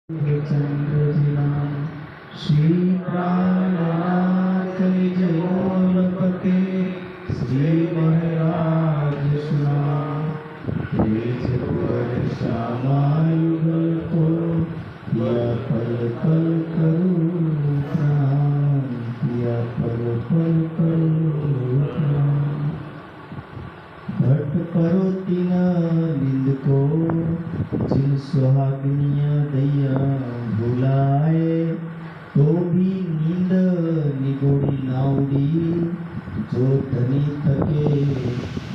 चंद्रजिना श्री प्राणनाथ जयोलपते श्री महाराज सुना तेज पर श्यामायुगल को या पल पल करूं प्रणाम या पल पल करूं प्रणाम भट्ट परोतिन निंद को जिन सुहागिनिया दैया भुलाए तो भी नींद निगोड़ी ना उड़ी जो धनी थके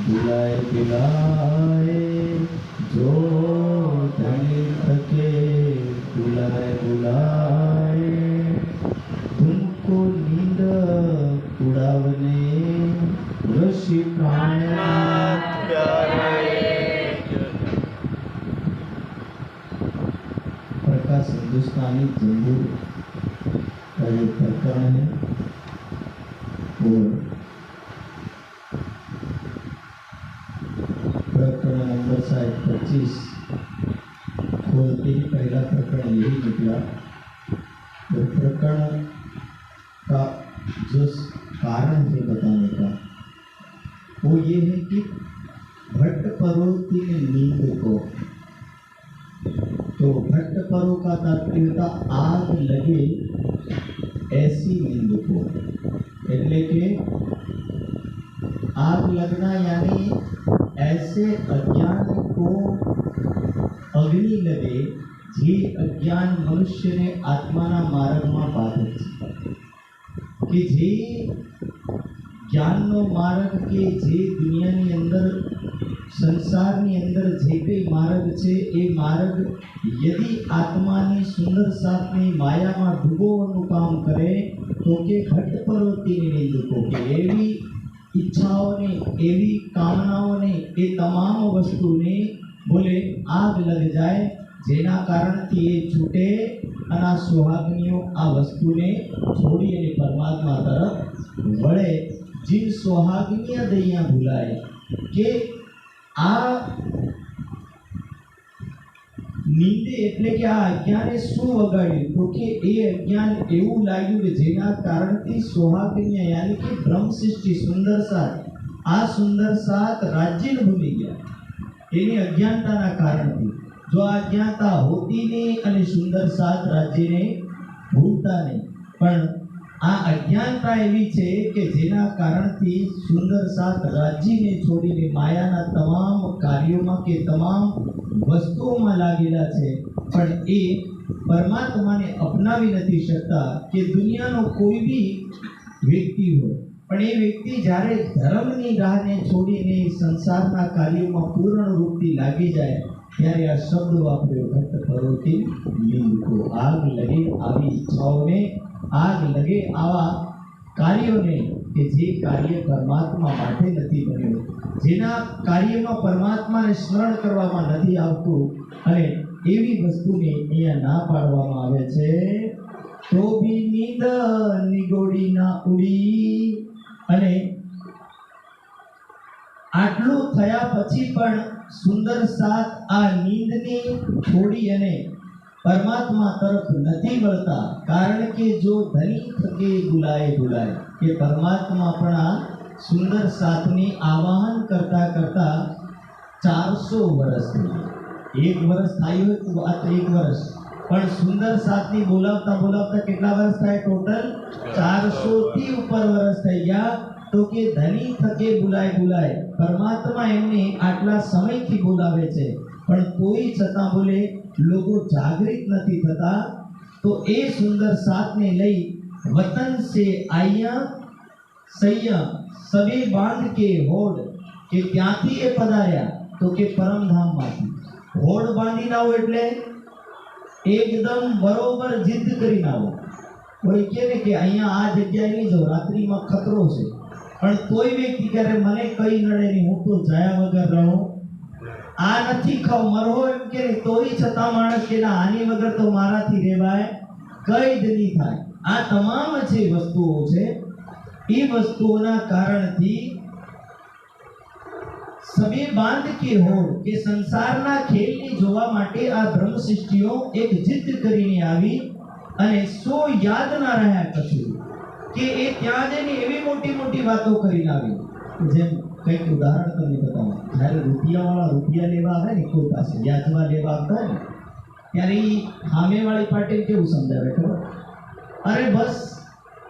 बुलाए बुलाए जो धनी थके बुलाए बुलाए तुमको नींद उड़ावने ऋषि प्राणनाथ प्रकाश हिंदुस्तानी जम्बू का ये प्रकरण है और प्रकरण नंबर शायद 25 खोलते ही पहला प्रकरण यही निकला। तो प्रकरण का जो कारण है बताने का वो ये है कि भट्ट परोती ने नींद को, तो भट्ट परो का तात्पर्य था आग लगे ऐसी नींद को, એટલે કે आग लगना यानी ऐसे अज्ञान को अग्नि लगे जे अज्ञान मनुष्य ने आत्माना मार्गમાં બાધક છે કે જે જ્ઞાનનો માર્ગ કે જે દુનિયાની અંદર સંસારની અંદર જે કંઈ માર્ગ છે એ માર્ગ यदि આત્માની સુંદર સાથની માયામાં ડૂબવાનું કામ કરે તો કે ઘટ પરોતીની નિંદકો કે એવી ઈચ્છાઓને એવી કામનાઓને એ તમામ વસ્તુને બોલે આગ લગ જાય જેના કારણથી એ છૂટે અને આ સુહાગનીઓ આ વસ્તુને છોડી અને પરમાત્મા તરફ વળે। જીન સુહાગનીય દૈયા ભૂલાય કે આ નીંદે એટલે કે આ અજ્ઞાને શું વગાડ્યું તો કે એ અજ્ઞાન એવું લાગ્યું કે જેના કારણથી સુહાગનીય યાની કે બ્રહ્મ સૃષ્ટિ સુંદર સાથ આ સુંદર સાથ રાજ્યને ભૂલી ગયા એની અજ્ઞાનતાના કારણથી। જો આ અજ્ઞાનતા હોતી નહીં અને સુંદર સાથ રાજ્યને ભૂલતા નહીં, પણ આ અજ્ઞાનતા એવી છે કે જેના કારણથી સુંદર સાથ રાજ્યને છોડીને માયાના તમામ કાર્યોમાં કે તમામ વસ્તુઓમાં લાગેલા છે, પણ એ પરમાત્માને અપનાવી નથી શકતા। કે દુનિયાનો કોઈ બી વ્યક્તિ હોય પણ એ વ્યક્તિ જ્યારે ધર્મની રાહને છોડીને સંસારના કાર્યોમાં પૂર્ણ રૂપથી લાગી જાય ત્યારે આ શબ્દ વાપર્યો ઘટ પરોતી નીંદ को आग लगे આવી ઈચ્છાઓને आग लगे आवा कार्योने के जे कार्य परमात्मा माटे નથી બન્યો, જેના કાર્યમાં પરમાત્માને સ્મરણ કરવામાં નથી આવતું અને એવી વસ્તુને અહીંયા ના પાડવામાં આવે છે। તો બી નીંદ નિગોડી ના ઉડી અને આટલું થયા પછી પણ સુંદર સાથ આ નીંદને છોડી અને परमात्मा तरफ नहीं वळता, कारण के जो धनी थके बुलाए बुलाए के परमात्मा अपना सुंदर साथने आवाहन करता करता 400 वर्ष एक वर्ष थायो तो बात एक वर्ष पण सुंदर साथने बोलावता बोलावता કેટલા વર્ષ થાય टोटल 400 થી ઉપર વર્ષ થઈ ગયા। तो के धनी थके बुलाए बुलाए परमात्मा एमने आटला समयથી બોલાવે છે પણ કોઈ છતાં બોલે लोगों जागृत नहीं थता। तो ए सुंदर साथ ने लई वतन से आया सैया सबे बांध के होड़ के क्यांथी ए पधार्या तो के परम धाम माथी होड़ बांधी ना हो એટલે एकदम बरोबर जिद करी ना हो। कोई कहे कि अहिया आ जग्याए नहीं जाओ रात्रि में खतरो छे पण कोई व्यक्ति करे मने कई नडे नहीं हूँ तो जाया वगर रहूं आ નથી ખાવ મરવો એમ કે તોય છતાં માણસ કે ના આની વગર તો મારાથી રહેવાય કઈ જ નહીં થાય। આ તમામ જે વસ્તુઓ છે એ વસ્તુઓના કારણથી સબે બાંધ કે હોડ કે સંસારના ખેલને જોવા માટે આ બ્રહ્મ સૃષ્ટિઓ એક જીદ કરીને આવી અને સો યાદ ના રહ્યા કશું કે એ ત્યાં જઈને એવી મોટી મોટી વાતો કરીને આવી. જેમ કંઈક ઉદાહરણ તમને બતાવું. જ્યારે રૂપિયાવાળા રૂપિયા લેવા આવે ને કોઈ પાસે વ્યાજમાં લેવા આવતા હોય ને ત્યારે એ સામેવાળી પાર્ટી કેવું સમજાવે ખબર? અરે બસ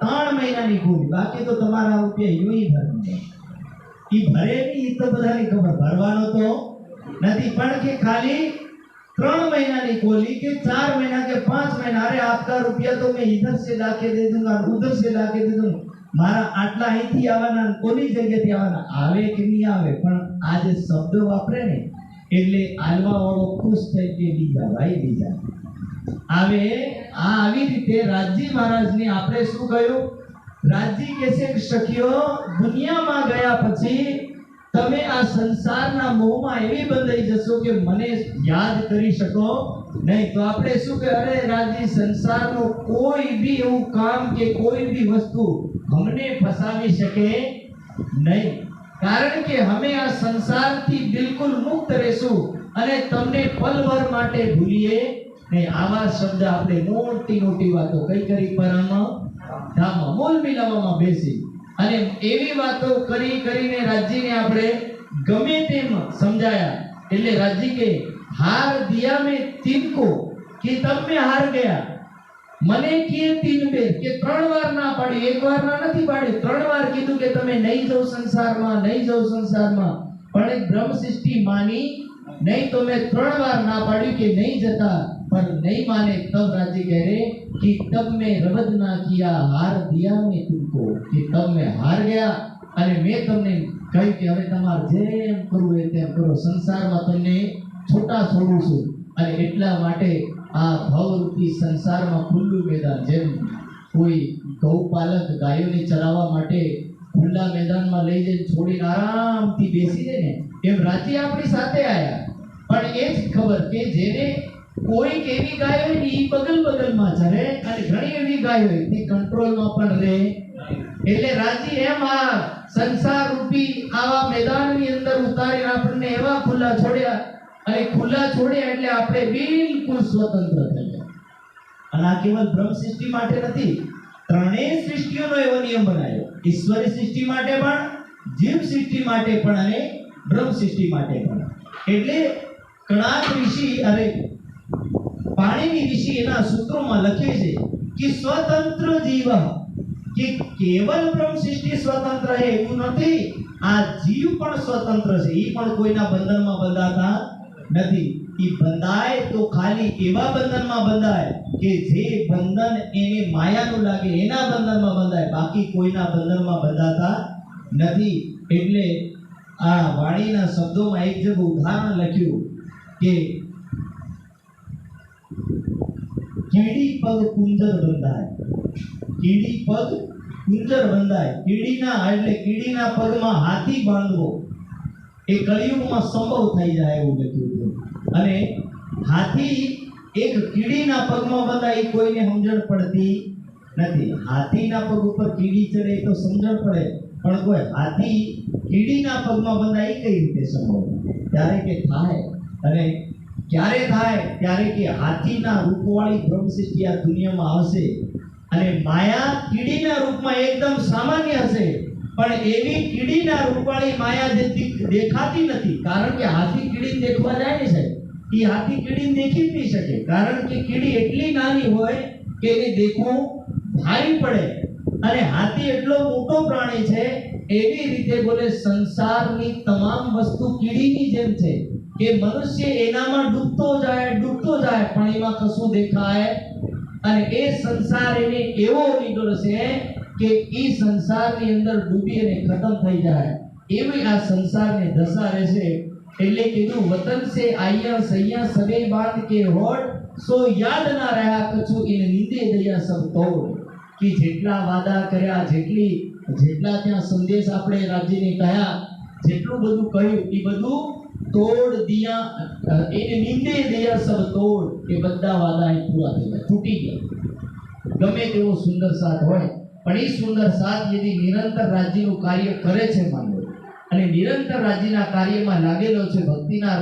3 મહિનાની કુલી, બાકી તો તમારા રૂપિયા યુઈ ભરવાના. એ ભરે નહીં એ તો બધાને ખબર, ભરવાનો તો નથી, પણ કે ખાલી 3 મહિનાની કોલી કે 4 महीना के 5 महीना. अरे आपका रुपया तो मैं इधर से लाके दे दूंगा, उधर से लाके दे दूंगा. મારા આટલા અહીંથી આવવાના, કોની જગ્યાથી આવવાના, આવે કે નહીં આવે, પણ આ જે શબ્દો વાપરે ને એટલે આલવા વાળો ખુશ થઈ કે બીજા ભાઈ બીજા આવે. આ આવી રીતે રાજજી મહારાજને આપણે શું કહ્યું? રાજજી કહે છે કે સખીઓ, દુનિયામાં ગયા પછી તમે આ સંસારના મોહમાં એવી બંધાઈ જશો કે મને યાદ કરી શકો નહીં. તો આપણે શું કહે? અરે રાજજી, સંસારનો કોઈ બી એવું કામ કે કોઈ બી વસ્તુ અમને ફસાવી શકે નહીં, કારણ કે અમે આ સંસારથી બિલકુલ મુક્ત રહેશું અને તમને પલભર માટે ભૂલીએ નહીં. આવા શબ્દ આપણે મોટી મોટી વાતો કઈ કરી પરમ ધામમાં મોલ મિલાવવામાં બેસી અને એવી વાતો કરીને રાજજીને આપણે ગમે તેમ સમજાયા. એટલે રાજજી કે હાર દિયા મેં તિनको કે તબ મેં હાર ગયા. મને કે 3 બેર કે 3 વાર ના પાડી, એક વાર ના નથી પાડી, 3 વાર કીધું કે તમે નહીં જાઓ સંસારમાં, નહીં જાઓ સંસારમાં, પણ એક બ્રહ્મ સૃષ્ટિ માની नहीं. तो मैं 3 बार ना पाड़ी कि नहीं जता, पर नहीं माने. तब राज्य कह रहे कि तब मैं रवद ना किया, हार दिया मैं तुमको. कि तब मैं हार गया અને મેં તમને કહ્યું કે હવે તમારે જેમ કરવું એ તેમ કરો, સંસારમાં તમને છોટા છોડું છું. અને એટલા માટે આ ભવરૂપી સંસારમાં ખુલ્લું મેદાન, જેમ કોઈ ગૌપાલક ગાયોને ચરાવવા માટે ખુલ્લા મેદાનમાં લઈ જઈને છોડીને આરામથી બેસી જાય ને, એમ રાજ્ય આપણી સાથે આયા. પણ એ જ ખબર કે જેને કોઈક એવી ગાય હોય ને એ બગલમાં ચરે અને ઘણી એવી ગાય હોય તે કંટ્રોલમાં પણ રહે. એટલે રાજી એમ આ સંસાર રૂપી આવા મેદાનની અંદર ઉતારીને આપણને એવા ખુલ્લા છોડ્યા, અને ખુલ્લા છોડ્યા એટલે આપણે બિલકુલ સ્વતંત્ર થઈ ગયા. અને આ કેવલ બ્રહ્મ સૃષ્ટિ માટે નથી, ત્રણેય સૃષ્ટિઓનો એવો નિયમ બનાવ્યો. ઈશ્વરી સૃષ્ટિ માટે પણ, જીવ સૃષ્ટિ માટે પણ અને બ્રહ્મ સૃષ્ટિ માટે પણ. એટલે કણાદ ઋષિ અરે પાણીની ઋષિ એના સૂત્રોમાં લખે છે કે સ્વતંત્ર જીવ, કે કેવલ બ્રહ્મ સૃષ્ટિ સ્વતંત્ર છે એવું નથી, આ જીવ પણ સ્વતંત્ર છે. એ પણ કોઈના બંધનમાં બંધાતા નથી. એ બંધાય તો ખાલી એવા બંધનમાં બંધાય કે જે બંધન એને માયાનું લાગે એના બંધનમાં બંધાય, બાકી કોઈના બંધનમાં બંધાતા નથી. એટલે આ વાણીના શબ્દોમાં એક જગ્યાએ ઉદાહરણ લખ્યું કે કીડી પગ કુંજર બંધાય, કીડી પગ કુંજર બંધાય. કીડીના એટલે કીડીના પગમાં હાથી બાંધવો એ કળિયુગમાં સંભવ થઈ જાય એવું લખ્યું. અને હાથી એક કીડીના પગમાં બંધાય એ કોઈને સમજણ પડતી નથી. હાથીના પગ ઉપર કીડી ચડે તો સમજણ પડે, પણ કોઈ હાથી કીડીના પગમાં બંધાય એ કઈ રીતે સંભવ? ત્યારે કે થાય. અને ક્યારે થાય? ત્યારે કે હાથીના રૂપવાળી બ્રહ્મ સૃષ્ટિ આ દુનિયામાં આવશે અને માયા કીડીના રૂપમાં એકદમ સામાન્ય હશે, પણ એવી કીડીના રૂપવાળી માયા જે દેખાતી નથી. કારણ કે હાથી કીડીને દેખવા જાય ને સાહેબ, એ હાથી કીડીને દેખી જ નહીં શકે, કારણ કે કીડી એટલી નાની હોય કે એને દેખવું ભારી પડે. અને હાથી એટલો મોટો પ્રાણી છે. એવી રીતે બોલે સંસારની તમામ વસ્તુ કીડીની જેમ છે કે મનુષ્ય એનામાં ડૂબતો જાય પણ એમાં કશું દેખાય. અને એ સંસાર એને એવો નીકળો છે કે એ સંસારની અંદર ડૂબી અને ખતમ થઈ જાય, એવી આ સંસારની દશા રહેશે. એટલે કીધું વતન સે આયા સૈયા સબે બાંધ કે હોડ, સો યાદ ના રહ્યા કछु ઇન નિંદે દયા સબ તોડ. કે જેટલા વાદા કર્યા, જેટલા ત્યાં સંદેશ આપણે રાજ્યને કહ્યા, જેટલું બધું કહ્યું એ બધું તોડ દિયા, એને નિંદે દયા સબ તોડ. કે બધા વાદા એ પૂરા થઈ ગયા, તૂટી ગયા. ગમે તેવો સુંદર સાથ હોય, પણ એ સુંદર સાથ યદી નિરંતર રાજ્યનું કાર્ય કરે છે માનવો, અને નિરંતર રાજ્યના કાર્યમાં લાગેલો છે, ભક્તિના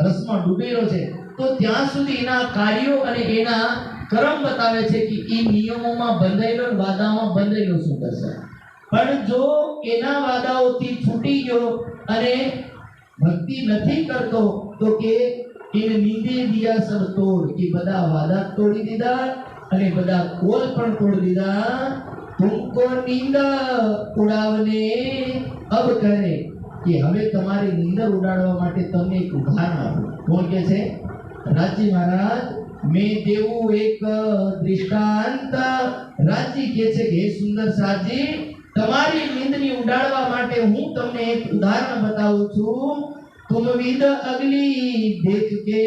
રસમાં ડૂબેલો છે, તો ત્યાં સુધી એના કાર્યો અને એના કર્મ બતાવે છે કે એ નિયમોમાં બંધાયેલો અને વાદામાં બંધાયેલો શું કરશે. પણ જો એના વાદાઓથી છૂટી ગયો અને ભક્તિ નથી કરતો તો કે એને નીંદે દિયા સબ તોડ, કે બધા વાદા તોડી દીધા અને બધા કોલ પણ તોડી દીધા. તુમકો નીંદ ઉડાવને અબ કરે, કે હવે તમારી નીંદર ઉડાડવા માટે તમને એક ઉદાહરણ આપું. કોણ કે છે? રાજી મહારાજ. મેં દેવું એક દૃષ્ટાંત. રાજી કે છે કે હે સુંદર સાજી, તમારી નીંદની ઉડાડવા માટે હું તમને એક ઉદાહરણ બતાવું છું. तुम विद अगली देख के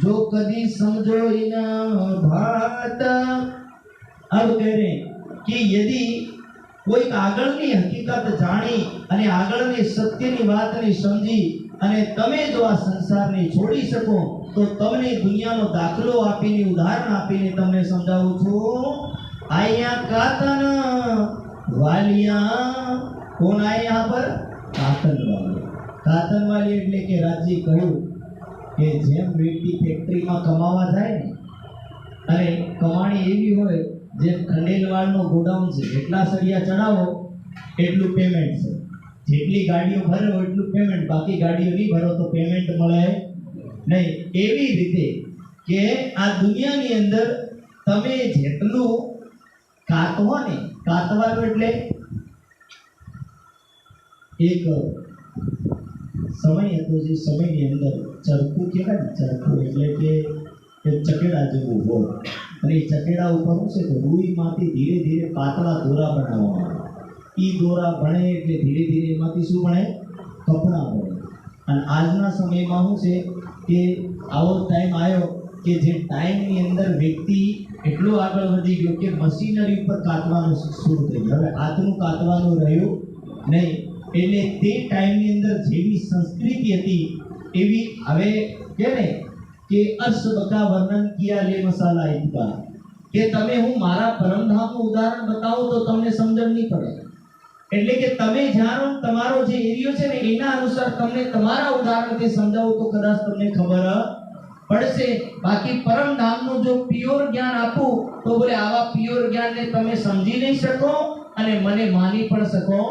जो कदी समझो इन बात. अब कह रहे कि यदि कोई આગળની હકીકત જાણી અને આગળની સત્યની વાતને સમજી અને તમે જો આ સંસારને છોડી શકો તો તમને દુનિયાનો દાખલો આપીને ઉદાહરણ આપીને તમને સમજાવું છું. અહીંયા કાતન વાલિયા. કોણ આયા यहाँ पर? કાતન વાલિયા. કાતન વાલી એટલે કે રાજી કહ્યું કે જેમ વ્યક્તિ ફેક્ટરીમાં કમાવા જાય ને અને કમાણી એવી હોય જેમ ખંડેલવાળનો ગોડાઉન છે, જેટલા સળિયા ચડાવો એટલું પેમેન્ટ છે, જેટલી ગાડીઓ ભરો એટલું પેમેન્ટ, બાકી ગાડીઓ નહીં ભરો તો પેમેન્ટ મળે નહીં. એવી રીતે કે આ દુનિયાની અંદર તમે જેટલું કાતવો ને, કાતવાનું એટલે એક સમય હતો જે સમયની અંદર ચરખું કહેવાય ને, ચરખું એટલે કે ચકેડા જેવું હોય અને એ ચકેડા ઉપર શું છે તો રૂઈમાંથી ધીરે ધીરે પાતળા દોરા બનાવવામાં આવે. એ દોરા બને એટલે ધીરે ધીરે એમાંથી શું બને? કપડાં બને. અને આજના સમયમાં શું છે કે આવો ટાઈમ આવ્યો કે જે ટાઈમની અંદર વ્યક્તિ એટલો આગળ વધી ગયો કે મશીનરી ઉપર કાતવાનું શરૂ થઈ ગયું. હવે હાથનું કાતવાનું રહ્યું નહીં. એટલે તે ટાઈમની અંદર જેવી સંસ્કૃતિ હતી એવી હવે કે ને કે અસબકા વર્ણન કિયા લે મસાલા ઇતકા, કે તમે હું મારા પરમધામનું ઉદાહરણ બતાવું તો તમને સમજણ નહીં પડે. એટલે કે તમે જાણો તમારો જે એરિયો છે ને એના અનુસાર તમને તમારા ઉદાહરણથી સમજાવું તો કદાચ તમને ખબર પડશે. બાકી પરમધામનું જો પ્યોર જ્ઞાન આપું તો બોલે આવા પ્યોર જ્ઞાનને તમે સમજી નહીં શકો અને મને માની પણ શકો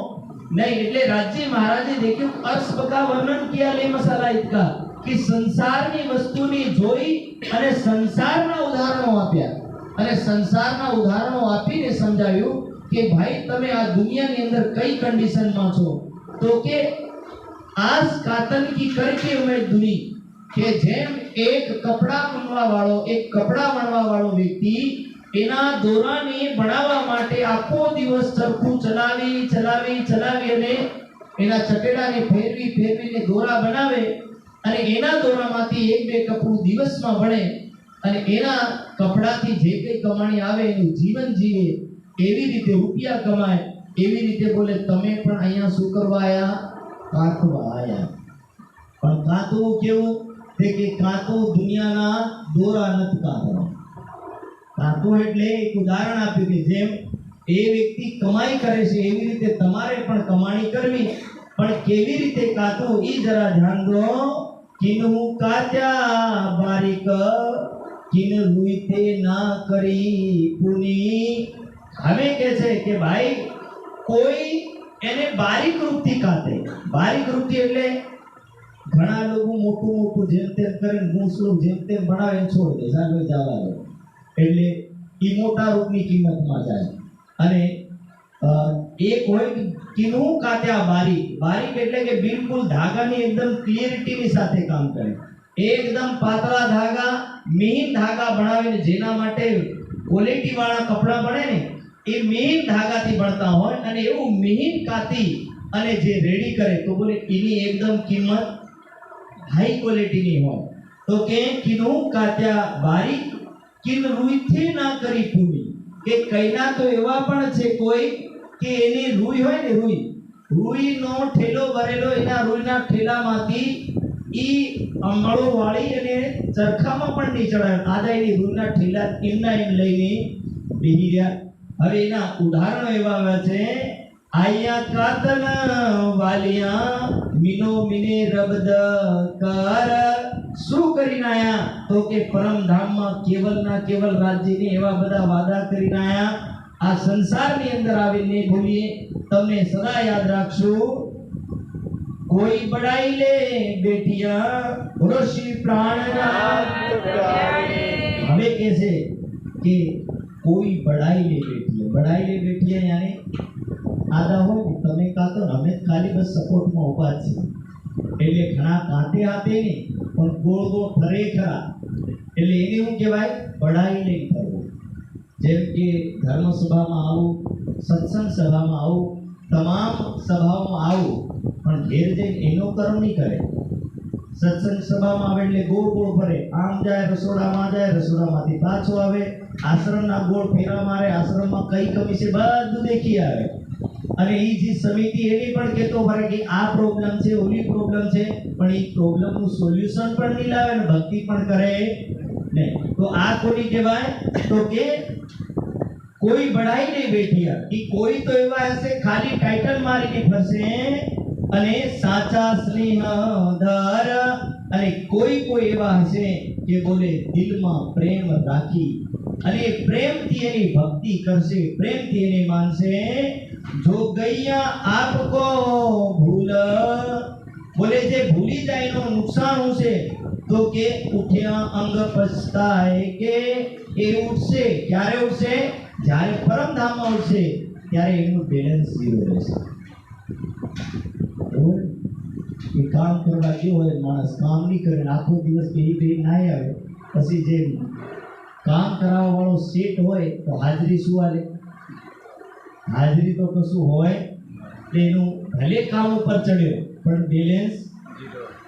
नहीं. એટલે રાજ્ય મહારાજે દેખ્યું અસ્પકા વર્ણન કિયા લે મસાલા ઇતકા, કે સંસારની વસ્તુની જોઈ અને સંસારના ઉદાહરણો આપ્યા અને સંસારના ઉદાહરણો આપીને સમજાવ્યું કે ભાઈ તમે આ દુનિયાની અંદર કઈ કન્ડિશનમાં છો. તો કે આસ કાતન કી કરકે મેં દુની, કે જેમ એક કપડા વણવા વાળો વ્યક્તિ એના દોરાને બનાવવા માટે આખો દિવસ ચરખું ચલાવી અને એના ચકેડાને ફેરવીને દોરા બનાવે અને એના દોરામાંથી એક બે કપડું દિવસમાં બને અને એના કપડાથી જે કંઈ કમાણી આવે એનું જીવન જીવે, એવી રીતે રૂપિયા કમાય. એવી રીતે બોલે તમે પણ અહીંયા શું કરવા આયા? કાતવા આયા. પણ કાતવું કેવું? કે કાતવું દુનિયાના દોરા નથી કાતવા. કાતો એટલે એક ઉદાહરણ આપ્યું કે જેમ એ વ્યક્તિ કમાઈ કરે છે એવી રીતે તમારે પણ કમાણી કરવી, પણ કેવી રીતે કાતો એ જરા ધ્યાન દો. કિનહુ કાત્યા બારીક, કિન રૂઈતે ના કરી પુની. હવે કે છે કે ભાઈ કોઈ એને બારીક રૂપથી કાતે. બારીક રૂપથી એટલે ઘણા લોકો મોટું જેમ તેમ કરીને મૂસલું જેમ તેમ બનાવે છોડી દે, સાહેબ જવા દો, એટલે એ મોટા રૂપની કિંમતમાં જાય. અને એક હોય કિનું કાત્યા બારીક. બારીક એટલે કે બિલકુલ ધાગાની એકદમ ક્લિયરિટીની સાથે કામ કરે, એકદમ પાતળા ધાગા, મીન ધાગા બનાવીને જેના માટે ક્વોલિટી વાળા કપડા બને ને એ મીન ધાગાથી બનતા હોય અને એવું મીન કાતી અને જે રેડી કરે તો બોલે એની એકદમ કિંમત હાઈ ક્વોલિટીની હોય. તો કે કિનું કાત્યા બારીક, કિન રૂઈથી ના કરી પૂરી, કે કઈના તો એવા પણ છે કોઈ કે એની રૂઈ હોય ને રૂઈનો ઠેલો ભરેલો, એના રૂઈના ઠેલામાંથી ઈ અમળો વાળી અને ચરખામાં પણ નહીં ચડાવે, આજા એની રૂઈના ઠેલા એમ લઈને બેહી રહ્યા. હવે એના ઉદાહરણો એવા આવ્યા છે આયા કાતન વાલિયા મીનો મિને રબદ કર શું કરીને આયા તો કે પરમધામમાં કેવલના કેવલ રાજ્યને એવા બધા વાદા કરીને આયા આ સંસારની અંદર આવીને બોલીએ તમને સદા યાદ રાખશો કોઈ બડાઈ લે બેઠિયા ઋષિ પ્રાણનાથ હવે કે છે કે કોઈ બડાઈ લે બેઠિયા યાની આદા હોય ને તમે કાતો અમે ખાલી બસ સપોર્ટમાં ઊભા છે એટલે ઘણા કાંટે હાથે ને પણ ગોળ ગોળ ફરે ખરા એટલે એને શું કહેવાય બડાઈ લઈ ફરવું જેમ કે ધર્મ સભામાં આવું સત્સંગ સભામાં આવું તમામ સભાઓમાં આવું પણ ઘેર જઈને એનો કર્મ નહીં કરે સત્સંગ સભામાં આવે એટલે ગોળ ગોળ ફરે આમ જાય રસોડામાં જાય રસોડામાંથી પાછો આવે આશ્રમના ગોળ ફેરા મારે આશ્રમમાં કઈ કમી છે બધું દેખી આવે અને એ જે સમિતિ એની પણ કહેતો ફરે કે આ પ્રોબ્લેમ છે ઓલી પ્રોબ્લેમ છે પણ એ પ્રોબ્લેમનું સોલ્યુશન પણ નહીં લાવે ને ભક્તિ પણ કરે નહીં તો આ કોની કહેવાય તો કે કોઈ બડાઈ નહીં બેઠિયા કે કોઈ તો એવા હશે ખાલી ટાઇટલ મારીને ફરશે અને સાચા સ્નેહ દર અને કોઈ એવા હશે કે બોલે દિલમાં પ્રેમ રાખી અને પ્રેમથી એની ભક્તિ કરશે પ્રેમથી એને માનશે જો ગૈયા આપકો ભૂલ બોલે જે ભૂલી જાય એનું નુકસાન હું છે તો કે ઉઠ્યા અંગ પછતાય કે એ ઉઠશે ક્યારે ઉઠશે જ્યારે પરમધામમાં ઉઠશે ત્યારે એનું બેલેન્સ ઝીરો રહેશે એ કામ કરવા જેવું હોય માણસ કામ નહીં કરે આખો દિવસ બે ના આવે પછી જે કામ કરાવવા વાળો સેટ હોય તો હાજરી શું આલે હાજરી તો કશું હોય તેનું ભલે કામ ઉપર ચડ્યો પણ બેલેન્સ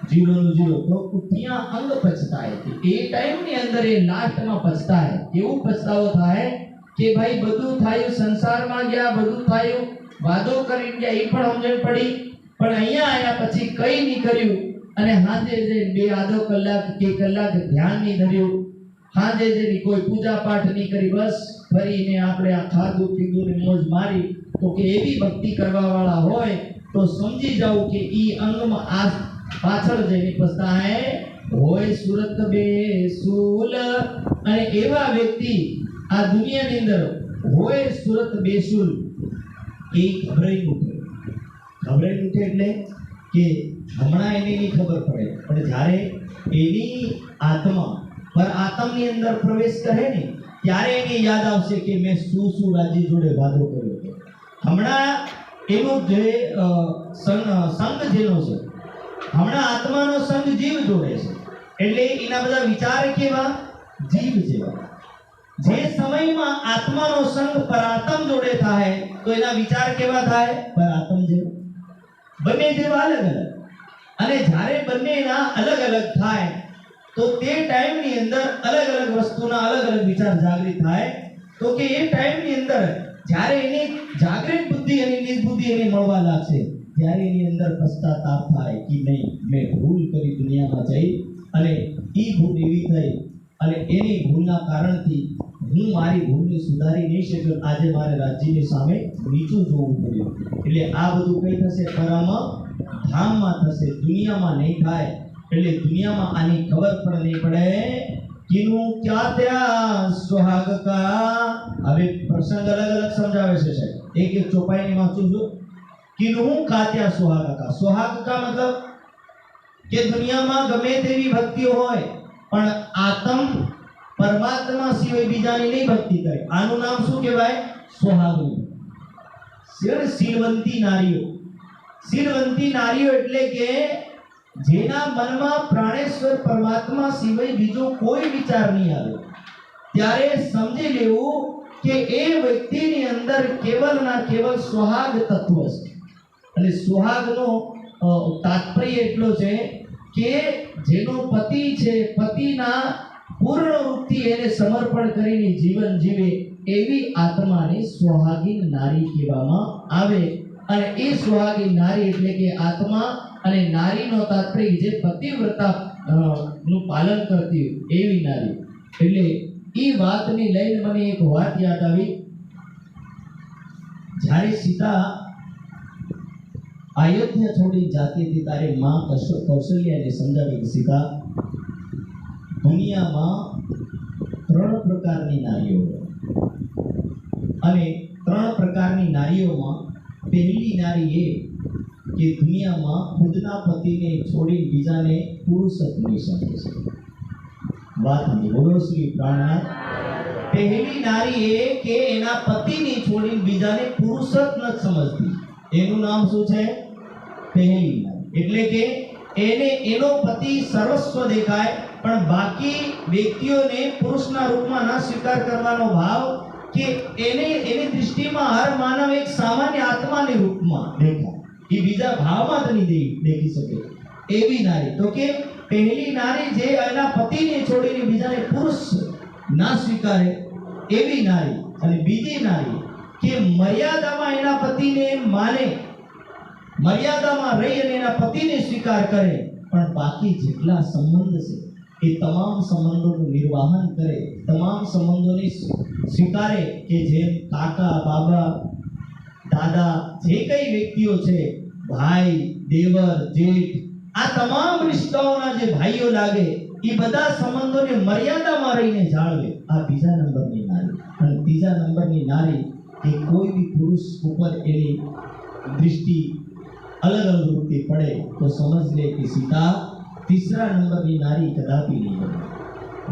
ઝીરો નું ઝીરો તો ઉઠ્યા અંગ પછતાય એ ટાઈમની અંદર એ લાસ્ટમાં પછતાય એવું પછતાવો થાય કે ભાઈ બધું થયું સંસારમાં ગયા બધું થયું વાદો કરી ગયા એ પણ સમજણ પડી પણ અહીંયા આયા પછી કઈ નહીં કર્યું અને હાજે જે બે આધો કલાક કે કલાક ધ્યાન નહીં ધર્યું હાજે જે કોઈ પૂજા પાઠ નહીં કરી બસ ફરીને આપણે આ ખાધું પીધું ને મોજ મારી તો કે એવી ભક્તિ કરવા વાળા હોય તો સમજી જાવ કે ઈ અંગમાં આ પાછળ જઈને પસ્તાય હોય સુરત બેસુલ અને એવા વ્યક્તિ આ દુનિયાની અંદર હોય સુરત બેસુલ એ ખબરાઈ ઉઠે એટલે કે હમણાં એની નહીં ખબર પડે પણ જ્યારે એની આત્મા પર આત્મની અંદર પ્રવેશ કરે ને ત્યારે એને યાદ આવશે કે મેં શું રાજી જોડે વાદો કર્યો હતો હમણાં એનો જે સંગ જેનો છે હમણાં આત્માનો સંગ જીવ જોડે છે એટલે એના બધા વિચાર કેવા જીવ જેવા જે સમયમાં આત્માનો સંગ પરાત્મ જોડે થાય તો એના વિચાર કેવા થાય પરાત્મ જેવા બંને જેવા અલગ અલગ અને જ્યારે બંનેના અલગ અલગ થાય તો તે ટાઈમની અંદર અલગ અલગ વસ્તુના અલગ અલગ વિચાર જાગૃત થાય તો કે એ ટાઈમની અંદર જ્યારે એની જાગૃત બુદ્ધિ અને નિર્બુદ્ધિ એને મળવા લાગશે ત્યારે એની અંદર પશ્ચાતાપ થાય કે નહીં મેં ભૂલ કરી દુનિયામાં જઈ અને એ ભૂલ એવી થઈ અને એની ભૂલના કારણથી હું મારી ભૂલને સુધારી નહીં શક્યો આજે મારે રાજ્યની સામે નીચું જોવું પડ્યું એટલે આ બધું કઈ થશે પરમ ધામમાં થશે દુનિયામાં નહીં થાય એટલે દુનિયામાં આની ખબર પણ નહીં પડે કિનું ક્યાં ત્યાં સુહાગ કા હવે પ્રસંગ અલગ અલગ સમજાવે છે સાહેબ એક ચોપાઈની વાંચું છું કિનું કા ત્યાં સુહાગ કા મતલબ કે દુનિયામાં ગમે તેવી ભક્તિઓ હોય પણ આત્મ પરમાત્મા સિવાય બીજાની નહીં ભક્તિ કરે આનું નામ શું કહેવાય સુહાગનું શીલવંતી નારીઓ એટલે કે જેના મનમાં પ્રાણેશ્વર પરમાત્મા સિવાય બીજો કોઈ વિચાર નહીં આવે ત્યારે સમજી લેવું કે એ વ્યક્તિની અંદર કેવલના કેવલ સુહાગ તત્વ છે અને સુહાગનો તાત્પર્ય એટલો છે કે જેનો પતિ છે પતિના પૂર્ણ રૂપથી એને સમર્પણ કરીને જીવન જીવે એવી આત્માને સુહાગી નારી કહેવામાં આવે અને એ સુહાગી નારી એટલે કે આત્મા અને નારીનો તાત્પર્ય જે પતિવ્રતા નું પાલન કરતી એવી નારી એટલે એ વાતની લઈને મને એક વાત યાદ આવી જ્યારે સીતા अयोध्या छोड़ी जाती थी तारे मां कौशल्या ने समझावे कि सीता दुनिया में 3 प्रकारनी नारीओ अने 3 प्रकारनी नारीओ में पहली नारी ये कि दुनिया में खुदना पति ने छोड़ी बीजा ने पुरुषत्व नहीं समझे छे। बात नहीं बोलो श्री प्राणनाथ। पहली नारी ये कि एना पति ने छोड़ी बीजा ने पुरुषत्व न समझती। एनु नाम શું છે? પહેલી નારી। એટલે કે એને એનો પતિ સર્વસ્વ દેખાય પણ બાકી વ્યક્તિઓને પુરુષના રૂપમાં ન સ્વીકાર કરવાનો ભાવ કે એને એની દૃષ્ટિમાં હર માનવ એક સામાન્ય આત્માને રૂપમાં દેખાય। એ બીજા ભાવમાં જ નહીં દેખી શકે એવી નારી। તો કે પહેલી નારી જે એના પતિને છોડીને બીજાને પુરુષ ના સ્વીકારે એવી નારી। અને બીજી નારી કે મર્યાદામાં એના પતિને માને, મર્યાદામાં રહી અને એના પતિને સ્વીકાર કરે પણ બાકી જેટલા સંબંધ છે એ તમામ સંબંધોનું નિર્વાહન કરે, તમામ સંબંધોને સ્વીકારે કે જેમ કાકા, બાબા, દાદા, જે કઈ વ્યક્તિઓ છે, ભાઈ, દેવર, જેઠ, આ તમામ રિશ્તાઓના જે ભાઈઓ લાગે એ બધા સંબંધોને મર્યાદામાં રહીને જાળવે। આ બીજા નંબરની નારી। અને ત્રીજા નંબરની નારી કે કોઈ બી પુરુષ ઉપર એની દૃષ્ટિ अलग अलग रूपे पड़े तो समझ ले कि सीता तीसरा नंबर की नारी कदापि नहीं बने।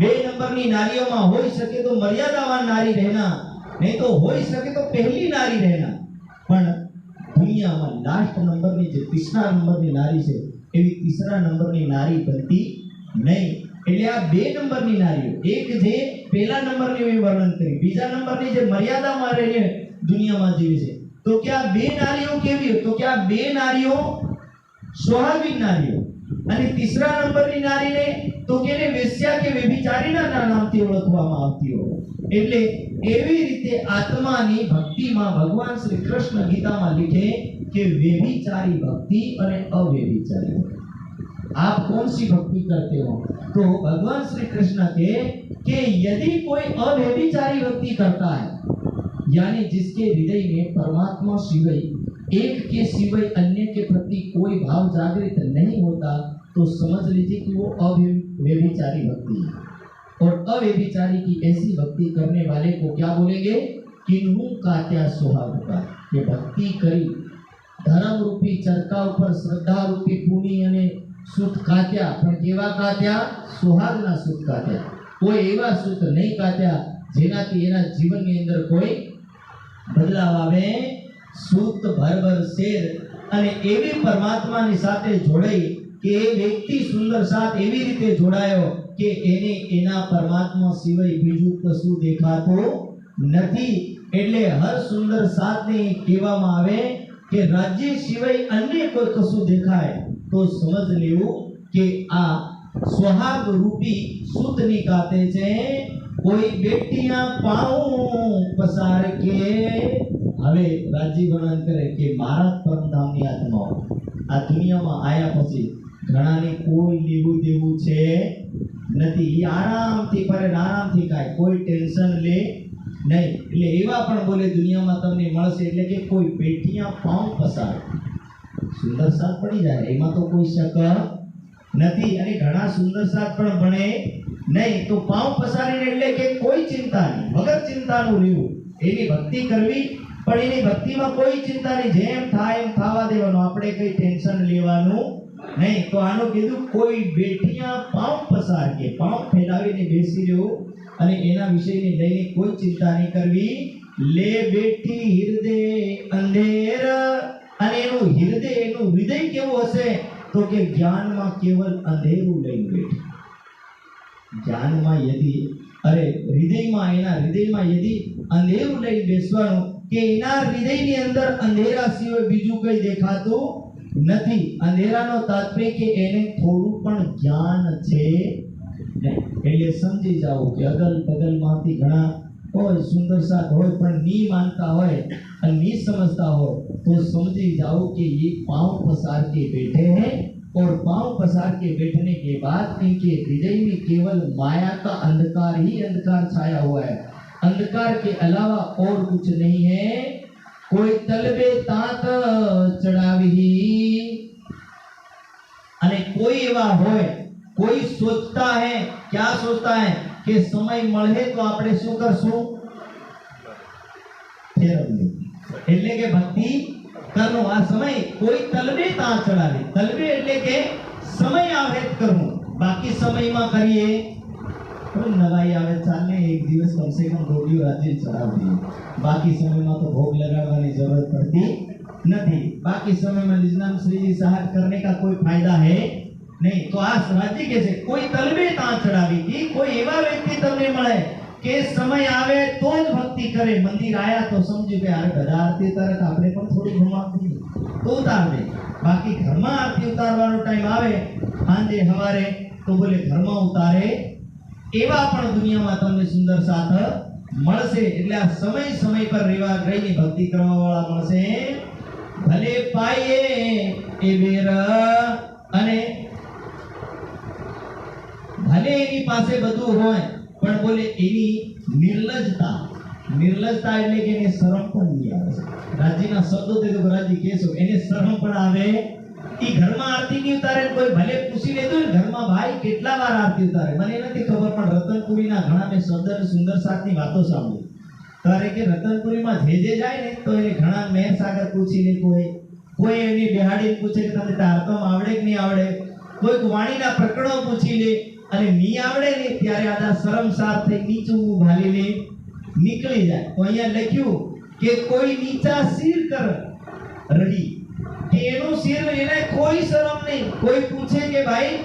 2 नंबर की नारियों में हो सके तो मर्यादावान नारी रहना, नहीं तो हो सके तो पहली नारी रहना। पण दुनिया में लास्ट नंबर की जो तीसरा नंबर की नारी है एवी तीसरा नंबर की नारी बनती नहीं। એટલે આ 2 નંબરની નારીઓ, એક જે પહેલા નંબરની વર્ણન કરી, બીજા નંબરની જે મર્યાદામાં રહીને દુનિયામાં જીવે છે। तो क्या 2 नारियों केवी? तो क्या 2 नारियों स्वाभाविक नारियों અને तीसरा नंबરની નારીને તો કેને વેશ્યા કે વ્યભિચારીના નામથી ઓળખવામાં આવતી હોય। એટલે એવી રીતે આત્માની ભક્તિમાં ભગવાન શ્રી કૃષ્ણ ગીતામાં लिखे કે વ્યભિચારી ભક્તિ અને અવ્યભિચારી ભક્તિ। आप कौन सी भक्ति करते हो? तो भगवान श्री कृष्ण के कि यदि कोई अव्यभिचारी भक्ति करता है यानी जिसके हृदय में परमात्मा शिवाय एक के सिवाय अन्य के प्रति कोई भाव जागृत नहीं होता तो समझ लीजिए कि वो अव्यभिचारी भक्ति है। और अव्यभिचारी की ऐसी भक्ति करने वाले को क्या बोलेंगे? किन्हू कात्या सुहागता। ये भक्ति करी धर्म रूपी चरका ऊपर श्रद्धा रूपी पुनी अने सुत कात्या, पण केवा कात्या? सुहागना सुत कात्या। कोई एवा सुत नहीं कात्या जेनाथी एना जीवननी अंदर कोई बदलाव आवे। सूत भरभर शेर અને એવી પરમાત્માની સાથે જોડાઈ કે એ વ્યક્તિ સુંદર સાથ એવી રીતે જોડાયો કે એને એના પરમાત્મા સિવાય બીજું કશું દેખાતું નથી। એટલે હર સુંદર સાથને કહેવામાં આવે કે રાજ્ય સિવાય અન્ય કોઈ કશું દેખાય તો સમજ લેવું કે આ સ્વહાગ રૂપી સૂતની કાતે છે। कोई बेटियां पाऊं पसार के हवे राजी वर्णन करे कि मारा परमधामनी आत्मा आ दुनिया में आया पछी घणाने कोई लेवू देवू छे नथी। आरामथी परे आरामथी खाय, कोई टेन्शन ले नहीं। એટલે એવા પણ બોલે દુનિયામાં તમને મળશે એટલે કે કોઈ બેટિયા પાઉં પસાર સુંદર સાથ પડી જાય એમાં તો કોઈ શક નથી। અને ઘણા સુંદર સાથ પણ બને नहीं तो पांव पसारीने એટલે કે કોઈ ચિંતા નહીં, વગર ચિંતાનું રહેવું। એની ભક્તિ કરવી પણ એની ભક્તિમાં કોઈ ચિંતા નહીં, જેમ થાય એમ થવા દેવાનું, આપણે કઈ ટેન્શન લેવાનું નહીં। તો આનું કીધું કોઈ બેઠિયા પાંવ પસાર કે પાંવ ફેલાવીને બેસી રહેવું અને એના વિષયને લઈને કોઈ ચિંતા નહીં કરવી। લે બેઠી હૃદય અંધેર અને એનું હૃદય કેવું હશે? તો કે જ્ઞાનમાં કેવલ અંધેરું લઈને બેઠી। ज्ञान में यदि अरे हृदय में यदि अंधेरू लई बेसवानुं के एना हृदयनी अंदर अंधेरा सिवाय बीजू कई देखातुं नथी। अंधेरानो तात्पर्य के एने थोड़ुं पण ज्ञान छे नहीं। એટલે સમજી જાઓ કે અગલ બગલ માંથી ઘણા હોય સુંદર સાથ હોય પણ ની માનતા હોય અને ની સમજતા હોય તો સમજી जाओ कि ये पांव पसार के बैठे हैं और पांव पसार के बैठने के बाद इनके हृदय में केवल माया का अंधकार ही अंधकार छाया हुआ है। अंधकार के अलावा और कुछ नहीं है। कोई तलबे तात चढ़ावी અને કોઈ એવા હોય કોઈ સોચતા હે क्या सोचता है કે સમય મળે તો આપણે શું કરશું ફેરવીએ એટલે કે ભક્તિ કરનો આ સમય કોઈ તલબે તાં ચડાવે તલબે એટલે કે સમય આવે કરવું બાકી સમયમાં કરીએ કોઈ નવાઈ આવે ચાલે એક દિવસ કમ સે કમ રોડિયો રાજી ચડાવી દઈએ બાકી સમયમાં તો ભોગ लगाड़વાની જરૂરત પડતી नहीं बाकी समय में निजनाम श्री जी सहाय करने का कोई फायदा है नहीं तो आ राज्य कैसे कोई तलबे તાં चढ़ावी की कोई एवा व्यक्ति तमने મળે કે સમય આવે તો જ ભક્તિ કરે મંદિર આયા તો સમજી કે અરે બધા આરતી ઉતારે તો આપણે પણ થોડી ઘુમાવી તો ઉતાર દે બાકી ઘરમાં આરતી ઉતારવાનો ટાઈમ આવે સાંજે સવારે તો બોલે ઘરમાં ઉતારે એવા પણ દુનિયામાં તમને સુંદર સાથ મળશે એટલે આ સમય સમય પર રેવા રહીને ભક્તિ કરવા વાળા મળશે ભલે પાયે એ વેર અને ભલે એની પાસે બધું હોય પણ બોલે એની નિર્લજતા એટલે કે એને શરમ પણ નહીં આવે રાજીના શબ્દો તે તો રાજી કહેશો એને શરમ પણ આવે ઈ ઘરમાં આરતી ની ઉતારે કોઈ ભલે પૂછી લેતું ને ઘરમાં ભાઈ કેટલા વાર આરતી ઉતારે મને નથી ખબર પણ રતનપુરીના ઘણા મેં શબ્દ સુંદર સાથની વાતો સાંભળી તારે કે રતનપુરીમાં જે જાય ને તો એને ઘણા મેં સાગર પૂછી લે કોઈ એની બિહાડી પૂછે કે તમને તારતમ આવડે કે નહીં આવડે કોઈ વાણીના પ્રકરણો પૂછી લે અને નહીં આવડે ને ત્યારે આદા શરમસાર થઈ નીચું ભાલી લે નીકળી જાય તો અહીંયા લખ્યું કે કોઈ નીચા સિર કર રહી કે એનું સિર એને કોઈ શરમ નહીં કોઈ પૂછે કે ભાઈ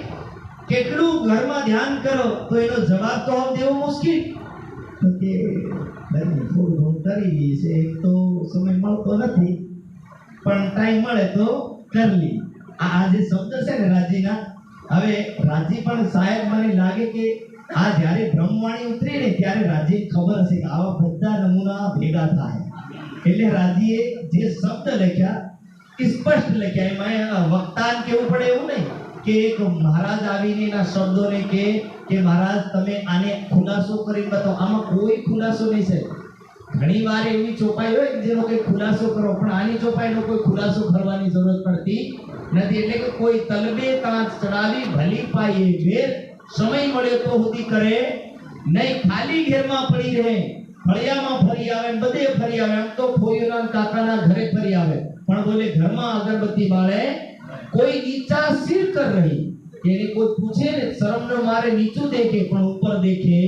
કેટલું ઘરમાં ધ્યાન કરો તો એનો જવાબ તો દેવો મુશ્કેલ તો કે ભાઈ થોડું કરી લઈએ છે એક તો સમય મળતો નથી પણ ટાઈમ મળે તો કરી લી આ જે શબ્દ છે ને રાજીના હવે રાજી પણ સાહેબ મને લાગે કે આ જ્યારે બ્રહ્મવાણી ઉતરી ને ત્યારે રાજી ખબર હશે કે આવા બધા નમૂના ભેગા થાય એટલે રાજીએ જે શબ્દ લખ્યા સ્પષ્ટ લખ્યા એમાં વક્તાન કેવું પડે એવું નહીં કે એક મહારાજ આવીને એના શબ્દોને કે મહારાજ તમે આને ખુલાસો કરી બતાવો આમાં કોઈ ખુલાસો નહીં છે ઘણી વાર એવી ચોપાઈ હોય જેનો કોઈ ખુલાસો કરો પણ આની ચોપાઈનો કોઈ ખુલાસો કરવાની જરૂરત પડતી નથી એટલે કે કોઈ તલબે તાં ચડાવી ભલી પાયે વેર સમય મળે તો સુધી કરે નહીં ખાલી ઘેરમાં પડી રહે ફળિયામાં ફરી આવે બધે ફરી આવે આમ તો ફોઈઓના કાકાના ઘરે ફરી આવે પણ બોલે ઘરમાં અગરબત્તી બાળે કોઈ નીચા સિર કર રહી એને કોઈ પૂછે ને શરમનો મારે નીચું દેખે પણ ઉપર દેખે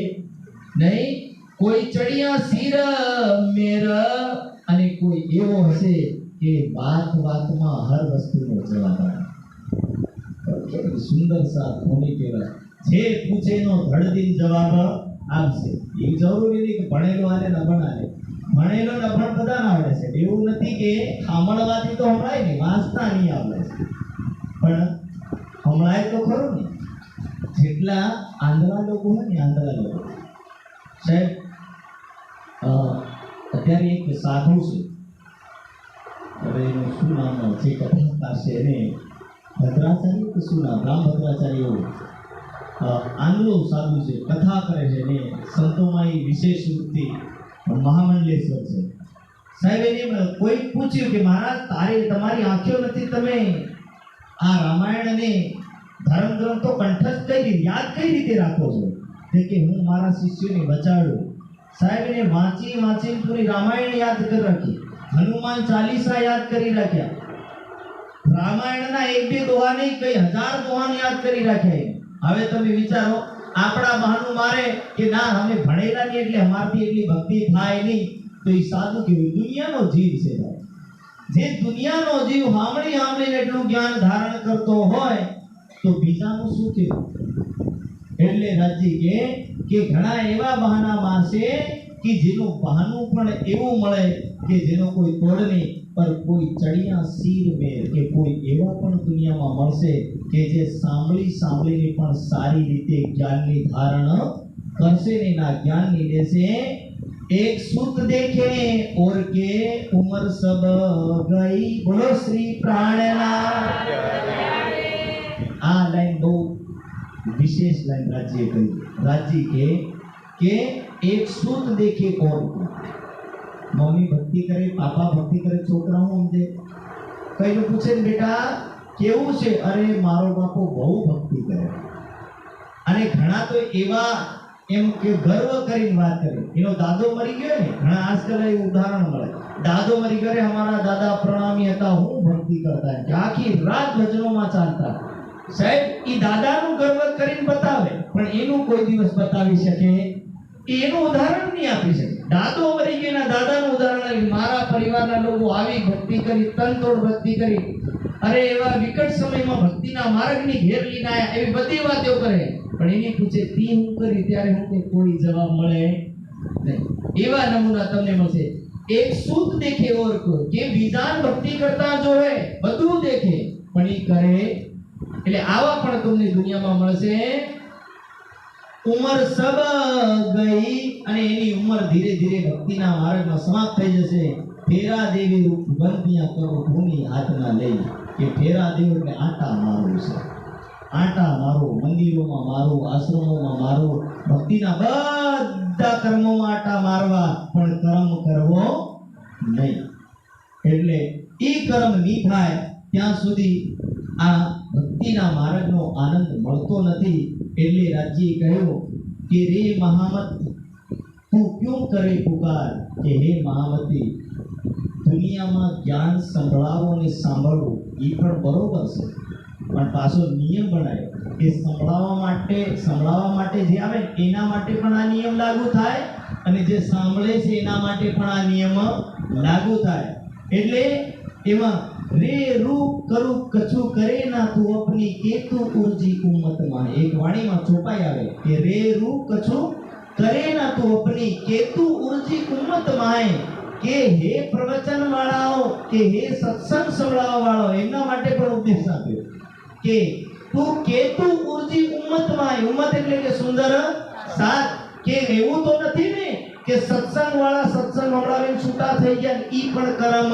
નહીં કોઈ ચડિયા સિર મેર અને કોઈ એવો હશે કે વાતમાં હર વસ્તુનો જવાબ આપે સુંદર સાથ હોની કહેવાય જે પૂછેનો ધડદીન જવાબ આપશે એ જરૂરી નથી કે ભણેલો આને ન ભણાવે ભણેલો ન ભણ બધાને આવડે છે એવું નથી કે સાંભળવાથી તો હમણાય નહીં વાંચતા નહીં આવડે છે પણ હમણાય તો ખરું ને જેટલા આંધળા લોકો હોય ને આંધળા લોકો સાહેબ અત્યારે એક સાધુ છે હવે એનું શું નામ છે કથાકાર છે એને ભદ્રાચાર્ય કે શું નામ રામ ભદ્રાચાર્ય એવું આંધળો સાધુ છે કથા કરે છે ને સંતોમાં એ વિશેષ વૃત્તિ મહામંડલેશ્વર છે સાહેબ એને કોઈ પૂછ્યું કે મહારાજ તમારી આંખો નથી તમે આ રામાયણ અને ધર્મ ગ્રંથો કંઠસ્થ યાદ કઈ રીતે રાખો છો કે હું મારા શિષ્યોને બચાડું સાહેબ એને વાંચી પૂરી રામાયણ યાદ કરી રાખી હનુમાન ચાલીસા યાદ કરી રાખ્યા રામાયણના એક બે દોહા નહીં કઈ 1000 દોહા યાદ કરી રાખ્યા હવે તમે વિચારો આપણા બહાનું મારે કે ના અમે ભણેલા નહીં એટલે અમારથી એટલી ભક્તિ થાય નહીં તો એ સાધુ કેવું દુનિયાનો જીવ છે જે દુનિયાનો જીવ સાંભળીને એટલું જ્ઞાન ધારણ કરતો હોય તો બીજાનું શું કેવું એટલે રાજી કે ઘણા એવા બહાના મારશે કે જેનું બહાનું પણ એવું મળે કે જેનો કોઈ તોડ નહીં પર કોઈ ચડિયા સિર મેર કે કોઈ એવા પણ દુનિયામાં મળશે કે જે સાંભળીને પણ સારી રીતે જ્ઞાનની ધારણ કરશે ને ના જ્ઞાનની દેશે एक सुत देखे और के उम्र सब गई बोलो श्री प्राणनाथ आ लाइन दो विशेष लाइन राज्य कही राज्य के एक सूत देखे और મમ્મી ભક્તિ કરે, પાપા ભક્તિ કરે, છોકરાઓ સમજે. કઈનું પૂછે ને બેટા કેવું છે, અરે મારો બાપો બહુ ભક્તિ કરે. અને ઘણા તો એવા એમ કે ગર્વ કરીને વાત કરે, એનો દાદો મરી ગયો ને, ઘણા આજકાલ એ ઉદાહરણ મળે, દાદો મરી ગયો, અમારા દાદા પ્રણામી હતા, હું ભક્તિ કરતા, કે આખી રાત ભજનોમાં ચાલતા. સાહેબ ઈ દાદાનું ગર્વ કરીને બતાવે, પણ એનું કોઈ દિવસ બતાવી શકે, એનું ઉદાહરણ નહીં આપી શકે. દાદો મરી ગયો, એના દાદાનું ઉદાહરણ આપી, મારા પરિવારના લોકો આવી ભક્તિ કરી, તનતોડ ભક્તિ કરી, અરે એવા વિકટ સમયમાં ભક્તિના માર્ગની ઘેર લઈને આયા, એવી બધી વાતો કરે. પણ એની પૂછે તી હું કરી, ત્યારે હું કે કોઈ જવાબ મળે નહીં. એવા નમૂના તમને મળશે. એક સૂત દેખે ઓર કોઈ, કે બીજાન ભક્તિ કરતા જોવે, બધું દેખે પણ ઈ કરે. એટલે આવા પણ તમને દુનિયામાં મળશે. ઉંમર સબ ગઈ, અને એની ઉંમર ધીરે ધીરે ભક્તિના માર્ગમાં સમાપ્ત થઈ જશે. ફેરા દેવી રૂપ બંધિયા કરો ભૂમિ હાથમાં લઈ, કે ફેરા દેવ એટલે આટા મારવું છે. આટા મારો, મંદિરોમાં મારો, આશ્રમોમાં મારો, ભક્તિના બધા કર્મોમાં આટા મારવા, પણ કર્મ કરવો નહીં. એટલે ઈ કર્મ નહીં થાય ત્યાં સુધી આ ભક્તિના માર્ગનો આનંદ મળતો નથી. એટલે રાજ્યએ કહ્યું કે રે મહામત તું ક્यों કરે પુકાર, કે હે મહામતી દુનિયામાં જ્ઞાન સંભળાવો ને સાંભળવું એ પણ બરોબર છે, પણ પાછો નિયમ બનાવ્યો કે સંભળાવવા માટે જે આવે એના માટે પણ આ નિયમ લાગુ થાય, અને જે સાંભળે છે એના માટે પણ આ નિયમ લાગુ થાય. એટલે એમાં રે રૂપ કરું કછું કરે ના તું અપની કેતુ ઉર્જી ઉમ્મતમાં. એક વાણીમાં ચોપાઈ આવે કે રે રૂપ કછું કરે ના તું અપની કેતુ ઉર્જી ઉમ્મતમાં, કે હે પ્રવચન વાળાઓ, કે હે સત્સંગ સંભળાવવા વાળો, એમના માટે પણ ઉપદેશ આપ્યો કે તું કેતુ ઉર્જી ઉમ્મતમાં. ઉમ્મત એટલે કે સુંદર સાથ. કે એવું તો નથી ને કે સત્સંગ વાળા સત્સંગ સંભળાવીને છૂટા થઈ ગયા, ઈ પણ કર્મ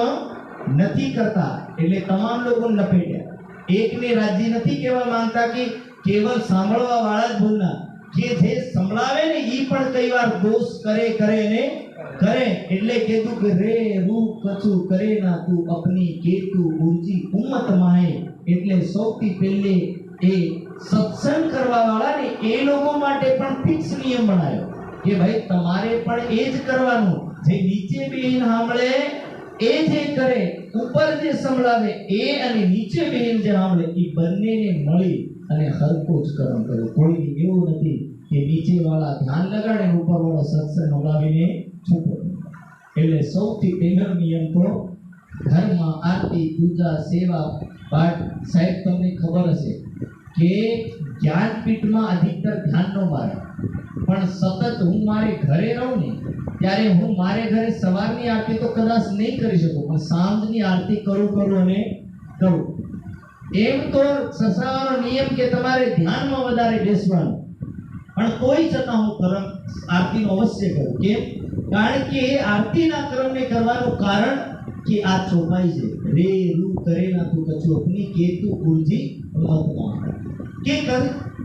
નથી કરતા. એટલે તમામ લોકોને લપેટ્યા. એકને રાજ્ય નથી કહેવા માંગતા કે કેવલ સાંભળવા વાળા જ ભૂલના, કે જે સંભળાવે ને ઈ પણ કઈ વાર દોષ કરે ને કરે. એટલે કીધું કે રે રૂપ કછું કરે ના તું અપની કેતુ ઉર્જી ઉમ્મત માહે. એટલે સૌથી પહેલે એ સત્સંગ કરવા વાળા ને એ લોકો માટે પણ ફિક્સ નિયમ બનાવ્યો કે ભાઈ તમારે પણ એ જ કરવાનું. જે નીચે બેહીને સાંભળે એ જે કરે, ઉપર જે સંભળાવે એ, અને નીચે બેહીને જે સાંભળે એ બંનેને મળી અને હરકો જ કર્મ કરે. કોઈ એવું નથી કે નીચે વાળા ધ્યાન લગાડે ને ઉપર વાળો સત્સંગ સંભળાવીને છૂટો. એટલે સૌથી પહેલો નિયમ તો ઘરમાં આરતી, પૂજા, સેવા, પાઠ. સાહેબ તમને ખબર હશે કે જ્ઞાનપીઠમાં અધિકતર ધ્યાન ન મારે, પણ સતત હું મારે ઘરે રહું ને ત્યારે હું મારે ઘરે સવારની આરતી તો કદાચ નહીં કરી શકું, પણ સાંજની આરતી કરું અને કરું. એમ તો સસરાવાનો નિયમ કે તમારે ધ્યાનમાં વધારે બેસવાનું, પણ તોય છતાં હું કર્મ આરતીનો અવશ્ય કરું. કેમ? કારણ કે આરતીના કર્મને કરવાનું કારણ કે આ ચોપાઈ છે. રે રૂ કરે ના તું કછું અપની કેતુ ઉર્જી ઉમ્મતમાં. કે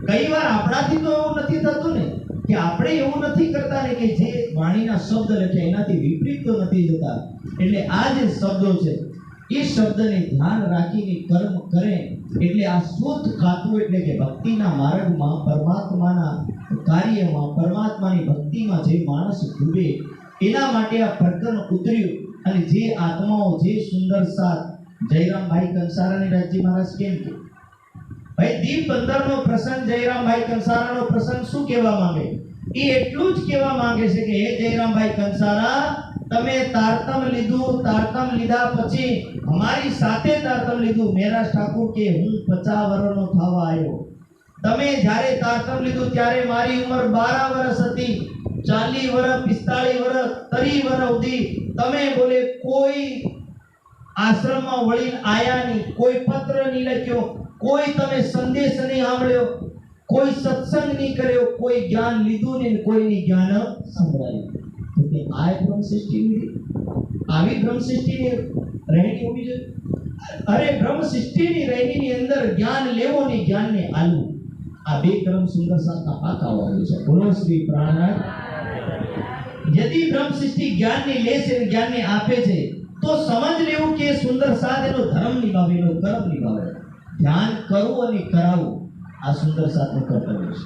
કઈ વાર આપણાથી તો એવું નથી થતું ને, કે આપણે એવું નથી કરતા ને કે જે વાણીના શબ્દ લખ્યા એનાથી વિપરીત તો નથી જતા. એટલે આ જે શબ્દો છે એ શબ્દને ધ્યાન રાખીને કર્મ કરે. એટલે આ શુદ્ધ ખાતું, એટલે કે ભક્તિના માર્ગમાં, પરમાત્માના કાર્યમાં, પરમાત્માની ભક્તિમાં જે માણસ ડૂબે એના માટે આ પ્રકરણ ઉતર્યું. અને જે આત્માઓ જે સુંદર સાથ જયરામભાઈ કંસારાની રાજ્ય મહારાજ કેમ કે ભાઈ દીપ 15 નો પ્રસંગ, જયરામભાઈ કંસારાનો પ્રસંગ શું કહેવા માંગે? એ એટલું જ કહેવા માંગે છે કે હે જયરામભાઈ કંસારા, તમે તારતમ લીધું, તારતમ લીધા પછી અમારી સાથે તારતમ લીધું. મેરાજ ઠાકુર કે હું 50 વર્ષનો થવા આવ્યો. તમે જ્યારે તારતમ લીધું ત્યારે મારી ઉંમર 12 વર્ષ હતી. 40 વર્ષ, 45 વર્ષ, 30 વર્ષ સુધી તમે બોલે કોઈ આશ્રમમાં વળીને આયા નહીં, કોઈ પત્ર નહીં લખ્યો, કોઈ તમે સંદેશ નહીં સાંભળ્યો, કોઈ સત્સંગ નહીં કર્યો, કોઈ જ્ઞાન લીધું નહીં, કોઈની જ્ઞાન સંભળાયું. તો કે આ બ્રહ્મ સૃષ્ટિ આવી બ્રહ્મ સૃષ્ટિની રહેણી હોવી જોઈએ. અરે બ્રહ્મ સૃષ્ટિની રહેણીની અંદર જ્ઞાન લેવો ને જ્ઞાનને આલવું, આ બે ક્રમ સુંદર સાતના પાકા હોય છે. બોલો શ્રી પ્રાણનાથ. यदि ब्रह्म सृष्टि ज्ञान ने ले से ज्ञान ने आपे छे तो समझ लेવું કે સુંદર સાથ એનો ધર્મ નિભાવે એનો કર્મ નિભાવે ધ્યાન કરવું અને કરાવવું આ સુંદર સાથનું કર્તવ્ય છે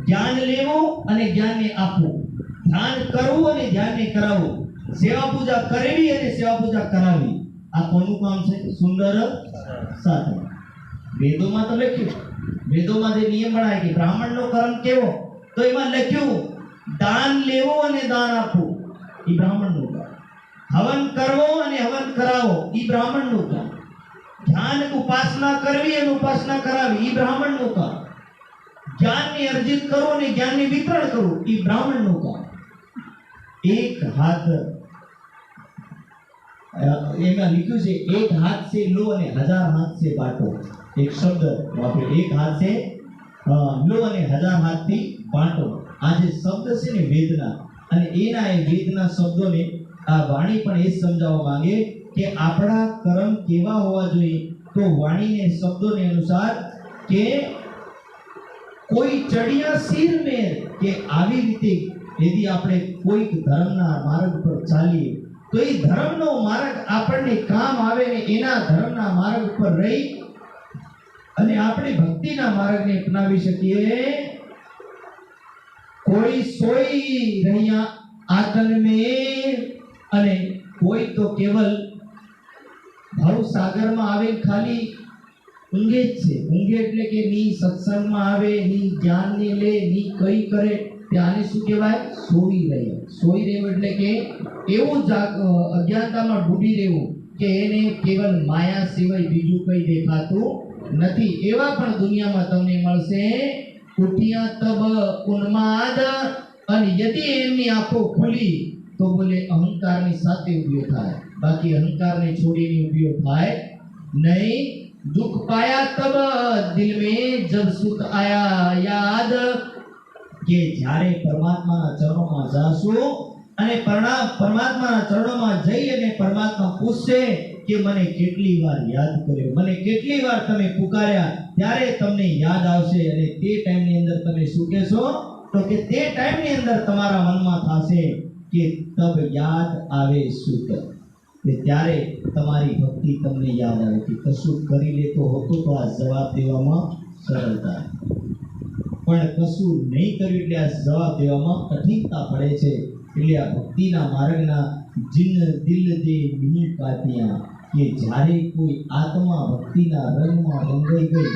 જ્ઞાન લેવું અને જ્ઞાનને આપવું ધ્યાન કરવું અને ધ્યાનને કરાવવું સેવા પૂજા કરવી અને સેવા પૂજા કરાવવી આ કોનું કામ છે સુંદર સાથ વેદોમાં તો લખ્યું વેદોમાં જે નિયમ બનાવ્યા કે બ્રાહ્મણનો કર્મ કેવો તો એમાં લખ્યું દાન લેવો અને દાન આપવું એ બ્રાહ્મણનું કામ હવન કરવો અને હવન કરાવો એ બ્રાહ્મણનું કામ ધ્યાન ઉપાસના કરવી અને ઉપાસના કરાવી એ બ્રાહ્મણનું કામ જ્ઞાનને અર્જિત કરો અને જ્ઞાનને વિતરણ કરવું એ બ્રાહ્મણનું કામ એક હાથ એમાં લખ્યું છે એક હાથ से लो અને 1000 હાથ से बांटो એક શબ્દ વાપરે એક હાથ से લો અને 1000 હાથથી બાંટો આ જે શબ્દ છે ને વેદના અને એના એ વેદના શબ્દોને આ વાણી પણ એ સમજાવવા માંગે કે આપણા કર્મ કેવા હોવા જોઈએ તો વાણીને શબ્દોને અનુસાર કે કોઈ ચડિયા સિર મેર કે આવી રીતે यदि આપણે કોઈક ધર્મના માર્ગ પર ચાલીએ તો એ ધર્મનો માર્ગ આપણને કામ આવે ને એના ધર્મના માર્ગ પર રહી અને આપણે ભક્તિના માર્ગને અપનાવી શકીએ કોઈ સોઈ રહ્યા આતન में અને કોઈ તો કેવલ ભવ સાગરમાં આવે ખાલી ઊંઘે જ છે ઊંઘે એટલે કે ની સત્સંગમાં આવે ની જ્ઞાનને લે ની કઈ કરે त्याने શું કહેવાય સોઈ રહેવું એટલે કે એવું અજ્ઞાનતામાં ડૂબી રહેવું કે એને કેવલ માયા સિવાય બીજું કંઈ દેખાતું નથી એવા પણ દુનિયામાં તમને મળશે ઉઠિયા તબ ઉન્માદ અને યદિ એમની આંખો ખુલી તો બોલે અહંકારની સાથે ઉભ્યો થાય બાકી અહંકારને છોડીને ઉભ્યો થાય નહીં દુઃખ પાયા તબ દિલ में जब सुख आया याद કે જ્યારે પરમાત્માના ચરણોમાં જાશું અને પરમાત્માના ચરણોમાં જઈ અને પરમાત્મા પૂછશે કે મને કેટલી વાર યાદ કર્યો મને કેટલી વાર તમે પુકાર્યા ત્યારે તમને યાદ આવશે અને તે ટાઈમની અંદર તમે શું કહેશો તો કે તે ટાઈમની અંદર તમારા મનમાં થશે કે તબ યાદ આવે સુત કે ત્યારે તમારી ભક્તિ તમને યાદ આવે કે કશું કરી લેતો હતો તો આ જવાબ દેવામાં સરળતા પણ કશું નહીં કર્યું એટલે આ જવાબ દેવામાં કઠિનતા પડે છે એટલે આ ભક્તિના માર્ગના જીન દિલ દે મિહિ કાતિયા કે જ્યારે કોઈ આત્મા ભક્તિના રંગમાં રંગાઈ ગઈ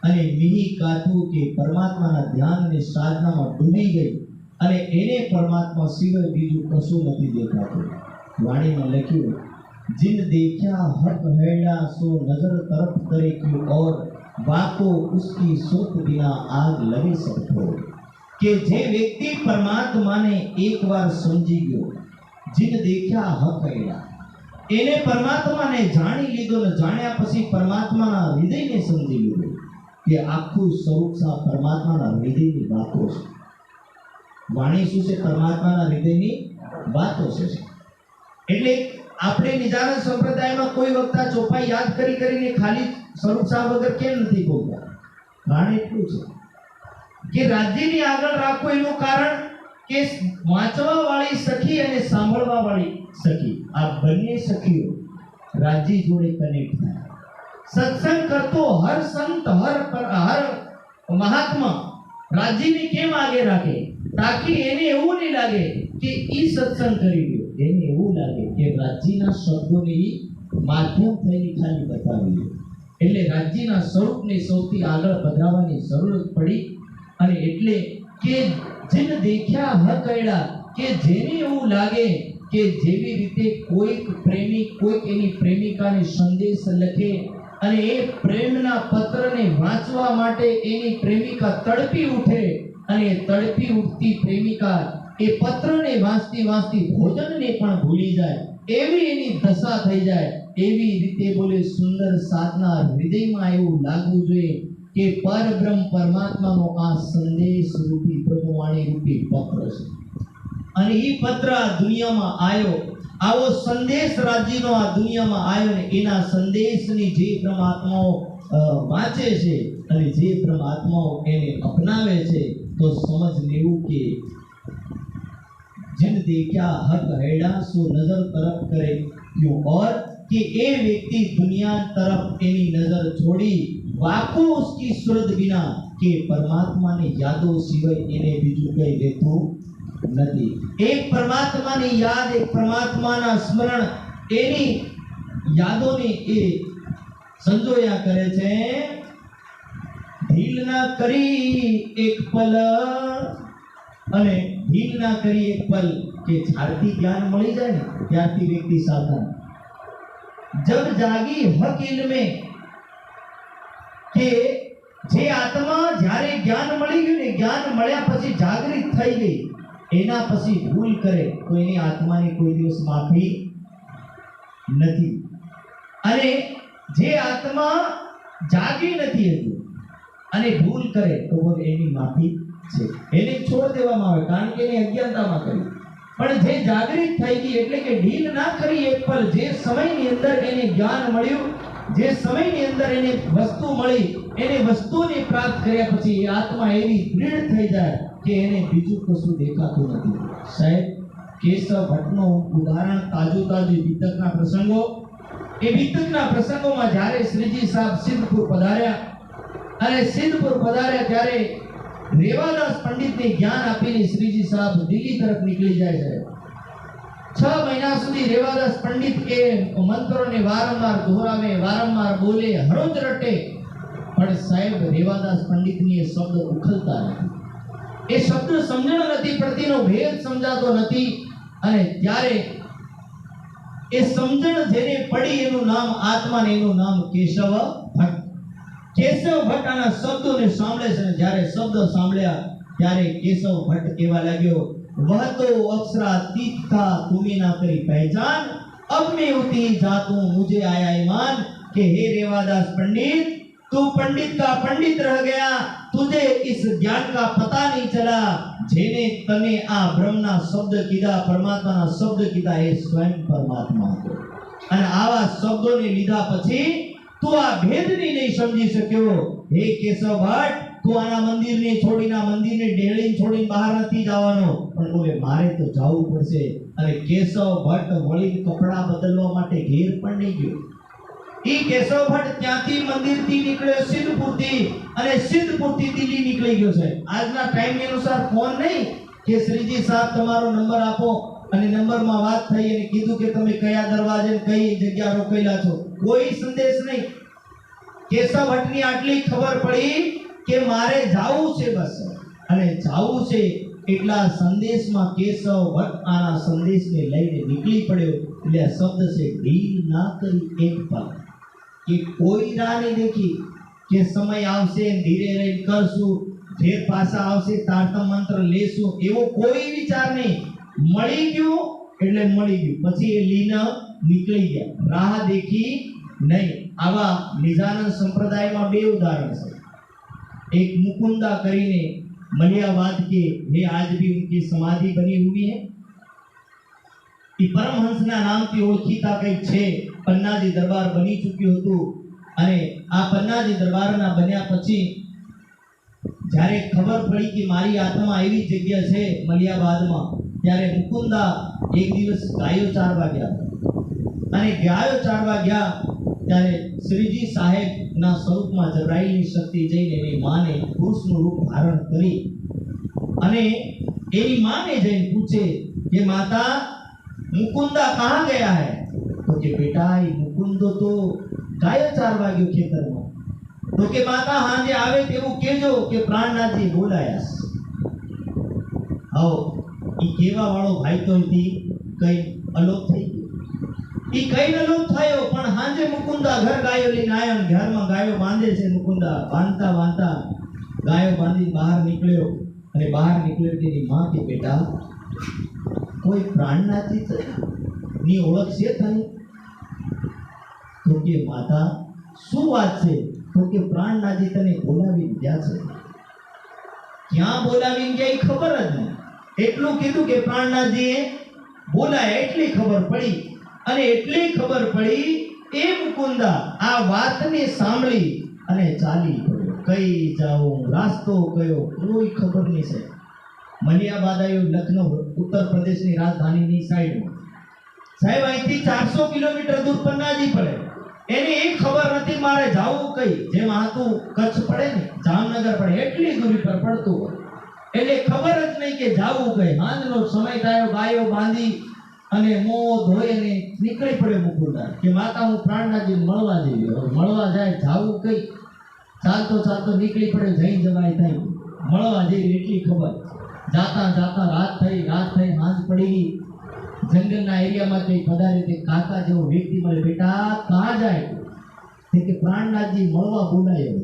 અને મિહિ કાતું કે પરમાત્માના ધ્યાન અને સાધનામાં ડૂબી ગઈ અને એને પરમાત્મા સિવાય બીજું કશું નથી દેખાતું વાણીમાં લખ્યું जिन देखा हक हैड़ा सो नजर तरफ करे क्यों और बाको उसकी सोच बिना आग लगे सकतो કે જે વ્યક્તિ પરમાત્માને એકવાર સમજી ગયો जिन देखा हक हैड़ा એને પરમાત્માને જાણી લીધો ને જાણ્યા પછી પરમાત્માના હૃદયને સમજી લીધો કે આખું સ્વરૂપ સા પરમાત્માના હૃદયની વાતો છે વાણી શું છે પરમાત્માના હૃદયની વાતો છે એટલે આપણે નિજાનંદ સંપ્રદાયમાં કોઈ વખત ચોપાઈ યાદ કરીને ખાલી સ્વરૂપ સાહ વગર કેમ નથી બોલતા કારણ એટલું છે કે રાજ્યની આગળ રાખો એનું કારણ કે વાંચવા વાળી સખી અને સાંભળવા વાળી સખી આ બંને સખીઓ રાજ્ય જોડે કનેક્ટ થાય સત્સંગ કરતો હર સંત હર મહાત્મા રાજ્યને કેમ આગે રાખે તાકી એને એવું નહીં લાગે કે ઈ સત્સંગ કરી ગયો એને એવું લાગે કે રાજ્યના શબ્દોને માધ્યમ થઈને ખાલી બતાવી એટલે રાજ્યના સ્વરૂપને સૌથી આગળ પધરાવવાની જરૂર પડી અને એટલે કે જેને દેખ્યા હકૈડા કે જેને એવું લાગે કે જેવી રીતે કોઈક પ્રેમી કોઈક એની પ્રેમિકાને સંદેશ લખે અને એ પ્રેમના પત્રને વાંચવા માટે એની પ્રેમિકા તડપી ઉઠે અને તડપી ઉઠતી પ્રેમિકા એ પત્રને વાંચતી ભોજનને પણ ભૂલી જાય એવી એની દશા થઈ જાય એવી રીતે બોલે સુંદર સાધના હૃદયમાં એવું લાગવું જોઈએ કે પરબ્રહ્મ પરમાત્માનો આ સંદેશ રૂપી બ્રહ્મવાણી રૂપી પત્ર છે અને એ પત્ર આ દુનિયામાં આવ્યો આવો સંદેશ રાજ્યનો આ દુનિયામાં આવ્યો ને એના સંદેશની જે પરમાત્માઓ વાંચે છે અને જે પરમાત્માઓ એને અપનાવે છે તો સમજ લેવું કે जिन देखा हक हैडा सो नजर तरफ करे क्यों और कि ए व्यक्ति दुनिया तरफ एनी नजर छोड़ी वाको उसकी सूरत बिना के परमात्मा ने यादों सिवाय एने बीजू कई लेतो નથી. એક પરમાત્માની યાદ, એક પરમાત્માના સ્મરણ, એની યાદોને એ સંજોયા કરે છે. ઢીલ ના કરી એક પલ અને ઢીલ ના કરી એક પલ કે જ્યારથી જ્ઞાન મળી જાય ને ત્યારથી વ્યક્તિ સાવધાન. જબ જાગી હક ઇલ્મે કે જે આત્મા જ્યારે જ્ઞાન મળી ગયું ને, જ્ઞાન મળ્યા પછી જાગૃત થઈ ગઈ, એના પછી ભૂલ કરે તો એની આત્માની કોઈ દિવસ માફી નથી. અને જે આત્મા જાગી નથી હજુ અને ભૂલ કરે તો એની માફી છે, એને છોડ દેવામાં આવે કારણ કે એની અજ્ઞાનતામાં કરી. પણ જે જાગૃત થઈ ગઈ એટલે કે ઢીલ ના કરી એક પલ, જે સમયની અંદર એને જ્ઞાન મળ્યું, જે સમયની અંદર એને વસ્તુ મળી, એને વસ્તુને પ્રાપ્ત કર્યા પછી એ આત્મા એવી દૃઢ થઈ જાય કે એને બીજું કશું દેખાતું નથી. સાહેબ કેશવ ભટ્ટનું ઉદાહરણ તાજું વિતકના પ્રસંગો, એ વિતકના પ્રસંગોમાં જ્યારે શ્રીજી સાહેબ સિદ્ધપુર પધાર્યા અને સિદ્ધપુર પધાર્યા ત્યારે રેવાદાસ પંડિતને જ્ઞાન આપીને શ્રીજી સાહેબ દિલ્હી તરફ નીકળી જાય છે. 6 મહિના સુધી રેવાદાસ પંડિત એ મંત્રોને વારંવાર દોહરાવે, વારંવાર બોલે, હરોજ રટે, પણ સાહેબ રેવાદાસ પંડિતની એ શબ્દ ઉખલતા નથી, એ શબ્દ સમજણ નથી પડતીનો ભેદ સમજાતો નથી. અને ત્યારે એ સમજણ જેને પડી એનું નામ આત્મા ને એનું નામ કેશવ ભટ્ટ. કેશવ ભટ્ટ આના શબ્દોને સાંભળે છે. જ્યારે શબ્દો સાંભળ્યા ત્યારે કેશવ ભટ્ટ કહેવા લાગ્યો, वह तो अक्षरातीत था तुम्हें ना करी पहचान, अब मैं उठी जातूं मुझे आया ईमान कि हे रेवादास पंडित, तू पंडित का पंडित रह गया, तुझे इस ज्ञान का पता नहीं चला जेने तने आ ब्रह्मना शब्द कीधा, परमात्माना शब्द कीधा ए स्वयं परमात्मा હતો. અને આવા શબ્દોને લીધા પછી તું આ ભેદને નહીં સમજી શક્યો. હે કેશવ ભટ્ટ, તું આના મંદિરને છોડીને, મંદિરને ડેળીને છોડીને બહાર નથી જવાનો, પણ બોલે મારે તો જવું પડશે. અને કેશવ ભટ્ટ વળી કપડા બદલવા માટે ઘેર પણ નહીં ગયો. એ કેશવ ભટ્ટ ત્યાંથી મંદિરથી નીકળ્યો સિદ્ધપુરથી, અને સિદ્ધપુરથી દિલ્હી નીકળી ગયો છે. આજના ટાઈમ અનુસાર ફોન નહીં કે શ્રીજી સાહેબ તમારો નંબર આપો, અને નંબરમાં વાત થઈ અને કીધું કે તમે કયા દરવાજે કઈ જગ્યા રોકેલા છો, કોઈ સંદેશ નહીં. કેશવ ભટ્ટની આટલી ખબર પડી કે મારે જાવું છે બસ, અને જાવું છે એટલા સંદેશમાં કેશવ ભટ્ટ આના સંદેશને લઈને નીકળી પડ્યો. એટલે આ શબ્દ છે ઢીલ ના કરી એક પલ, કે કોઈ રાહ નહીં દેખી કે સમય આવશે ધીરે રહીને કરશું, ફેર પાછા આવશે તારતમ મંત્ર લેશું, એવો કોઈ વિચાર નહીં. મળી ગયું એટલે મળી ગયું, પછી એ લીન નીકળી ગયા, રાહ દેખી નહીં. આવા નિજાનંદ સંપ્રદાયમાં 2 उदाहरण છે. एक मुकुंदा करीने मलियावाद के ये आज भी उनकी समाधि बनी हुई है. ये परमहंसना नामથી ઓળખીતા કઈ છે પન્નાજી દરબાર બની ચૂક્યું હતું. અને આ પન્નાજી દરબારના બન્યા પછી જ્યારે ખબર પડી કે મારી આત્મા એવી જગ્યા છે મલિયાબાદમાં, ત્યારે મુકુંદા એક દિવસ ગાયો ચારવા ગયા. અને ગાયો ચારવા ગયા ત્યારે શ્રીજી સાહેબના સ્વરૂપમાં જબરાઈલની શક્તિ જઈને એની માને પુરુષનું રૂપ ધારણ કરી અને એની માને જઈને પૂછે કે માતા મુકુંदा कहाँ गया है? तो के बेटा ये मुकुंदो तो गायो चारवा गयो खेतરમાં. तो के माता हांजे आवे तेवुं केजो के प्राणनाथजी बोलाया. आओ ई केवा वाळो भाई तो थी कई अलोप થઈ ગયો. ई कई अलोप થયો, પણ હાંજે મુકુંदा घर गायो લઈને આવ્યો. ઘરમાં ગાયો બાંધે છે. મુકુંदा બાંધતા બાંધતા ગાયો બાંધી બહાર નીકળ્યો. અને બહાર નીકળ્યો તેની માં કે બેટા કોઈ પ્રાણનાથજી ની ઓળખ છે તને? તો કે માતા શું વાત છે? તો કે પ્રાણનાથજી તને બોલાવી ગયા છે. ક્યાં બોલાવી ગયા એ ખબર જ નહીં. એટલું કીધું કે પ્રાણનાથજીએ બોલાય એટલી ખબર પડી. અને એટલી ખબર પડી એ મુકુંदा આ વાતને સાંભળી અને ચાલી પડ્યો. કઈ જાઉં, રાસ્તો કયો કોઈ ખબર નહીં છે. મલિયાબાદ આવ્યું લખનઉ, ઉત્તર પ્રદેશની રાજધાનીની સાઈડમાં. સાહેબ અહીંથી 400 કિલોમીટર દૂર પન્નાજી પડે. એને એક ખબર નથી મારે જાવું કઈ. જેમ આતું કચ્છ પડે ને, જામનગર પડે, એટલી દૂરી પર પડતું હોય. એટલે ખબર જ નહીં કે જાવું કઈ. હાંજનો સમય થયો, ગાયો બાંધી અને મોં ધોઈ અને નીકળી પડ્યો મુકુંદા કે માતા હું પ્રાણનાથજી મળવા જઈ. મળવા જાય, જાવું કઈ. ચાલતો ચાલતો નીકળી પડ્યો, જઈ જવાય થાય મળવા જઈ એટલી ખબર. જાતા જાતા રાત થઈ, હાંજ પડી ગઈ. જંગલના એરિયામાં કઈ પધારે તે કાકા જેવો વ્યક્તિ મળે. બેટા કહાં જાય? તે કે પ્રાણનાથજી મળવા બોલાયો.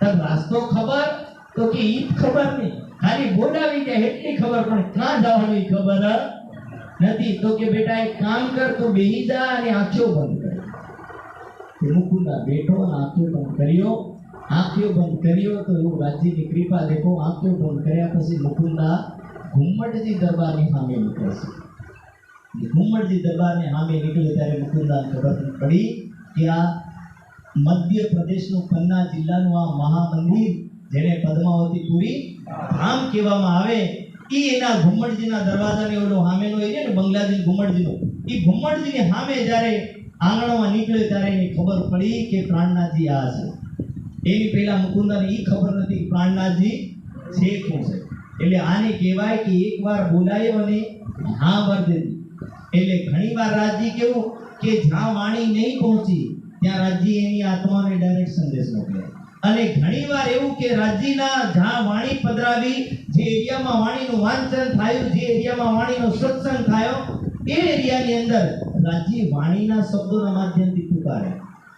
તબ રાસ્તો ખબર? તો કે ઈ ખબર નહીં, ખાલી બોલાવી જાય એટલી ખબર, પણ ક્યાં જવાનું ઈ ખબર નથી. તો કે બેટા એક કામ કર, તું બેહી જા અને આંખો બંધ કર. તે મુકુંદા બેઠો અને આંખો બંધ કર્યો. આંખો બંધ કર્યો તો એવું રાજ્યની કૃપા દેખો. આંખો બંધ કર્યા પછી મુકુંદા ઘુમ્મટજી દરબારની સામે નીકળે છે. ઘુમ્મટજી દરબારની સામે નીકળે ત્યારે મુકુંદાને ખબર પડી કે આ મધ્ય પ્રદેશનું પન્ના જિલ્લાનું આ મહામંદિર જેને પદ્માવતીપુરી ધામ કહેવામાં આવે, ઈ એના ઘુમ્મટજીના દરવાજાની ઓલો સામેનો એરિયા ને બંગલાદેશ ઘુમ્મટજીનો, ઈ ઘુમ્મટજીની સામે જ્યારે આંગણામાં નીકળે ત્યારે એને ખબર પડી કે પ્રાણનાથજી આ છે. એની પહેલા મુકુંદાને ઈ ખબર નથી કે પ્રાણનાથજી છે શું છે. એટલે આને કહેવાય કે એકવાર બોલાયો અને હા વર દીધી. એટલે ઘણીવાર રાજજી કેવું કે જ્યાં વાણી નહીં પહોંચી ત્યાં રાજજી એની આત્માને ડાયરેક્ટ સંદેશ મોકલે. અને ઘણીવાર એવું કે રાજજીના જ્યાં વાણી પધરાવી, જે એરિયામાં વાણીનું વાંચન થયું, જે એરિયામાં વાણીનો સત્સંગ થયો, એ એરિયાની અંદર રાજજી વાણીના શબ્દોના માધ્યમથી પુકારે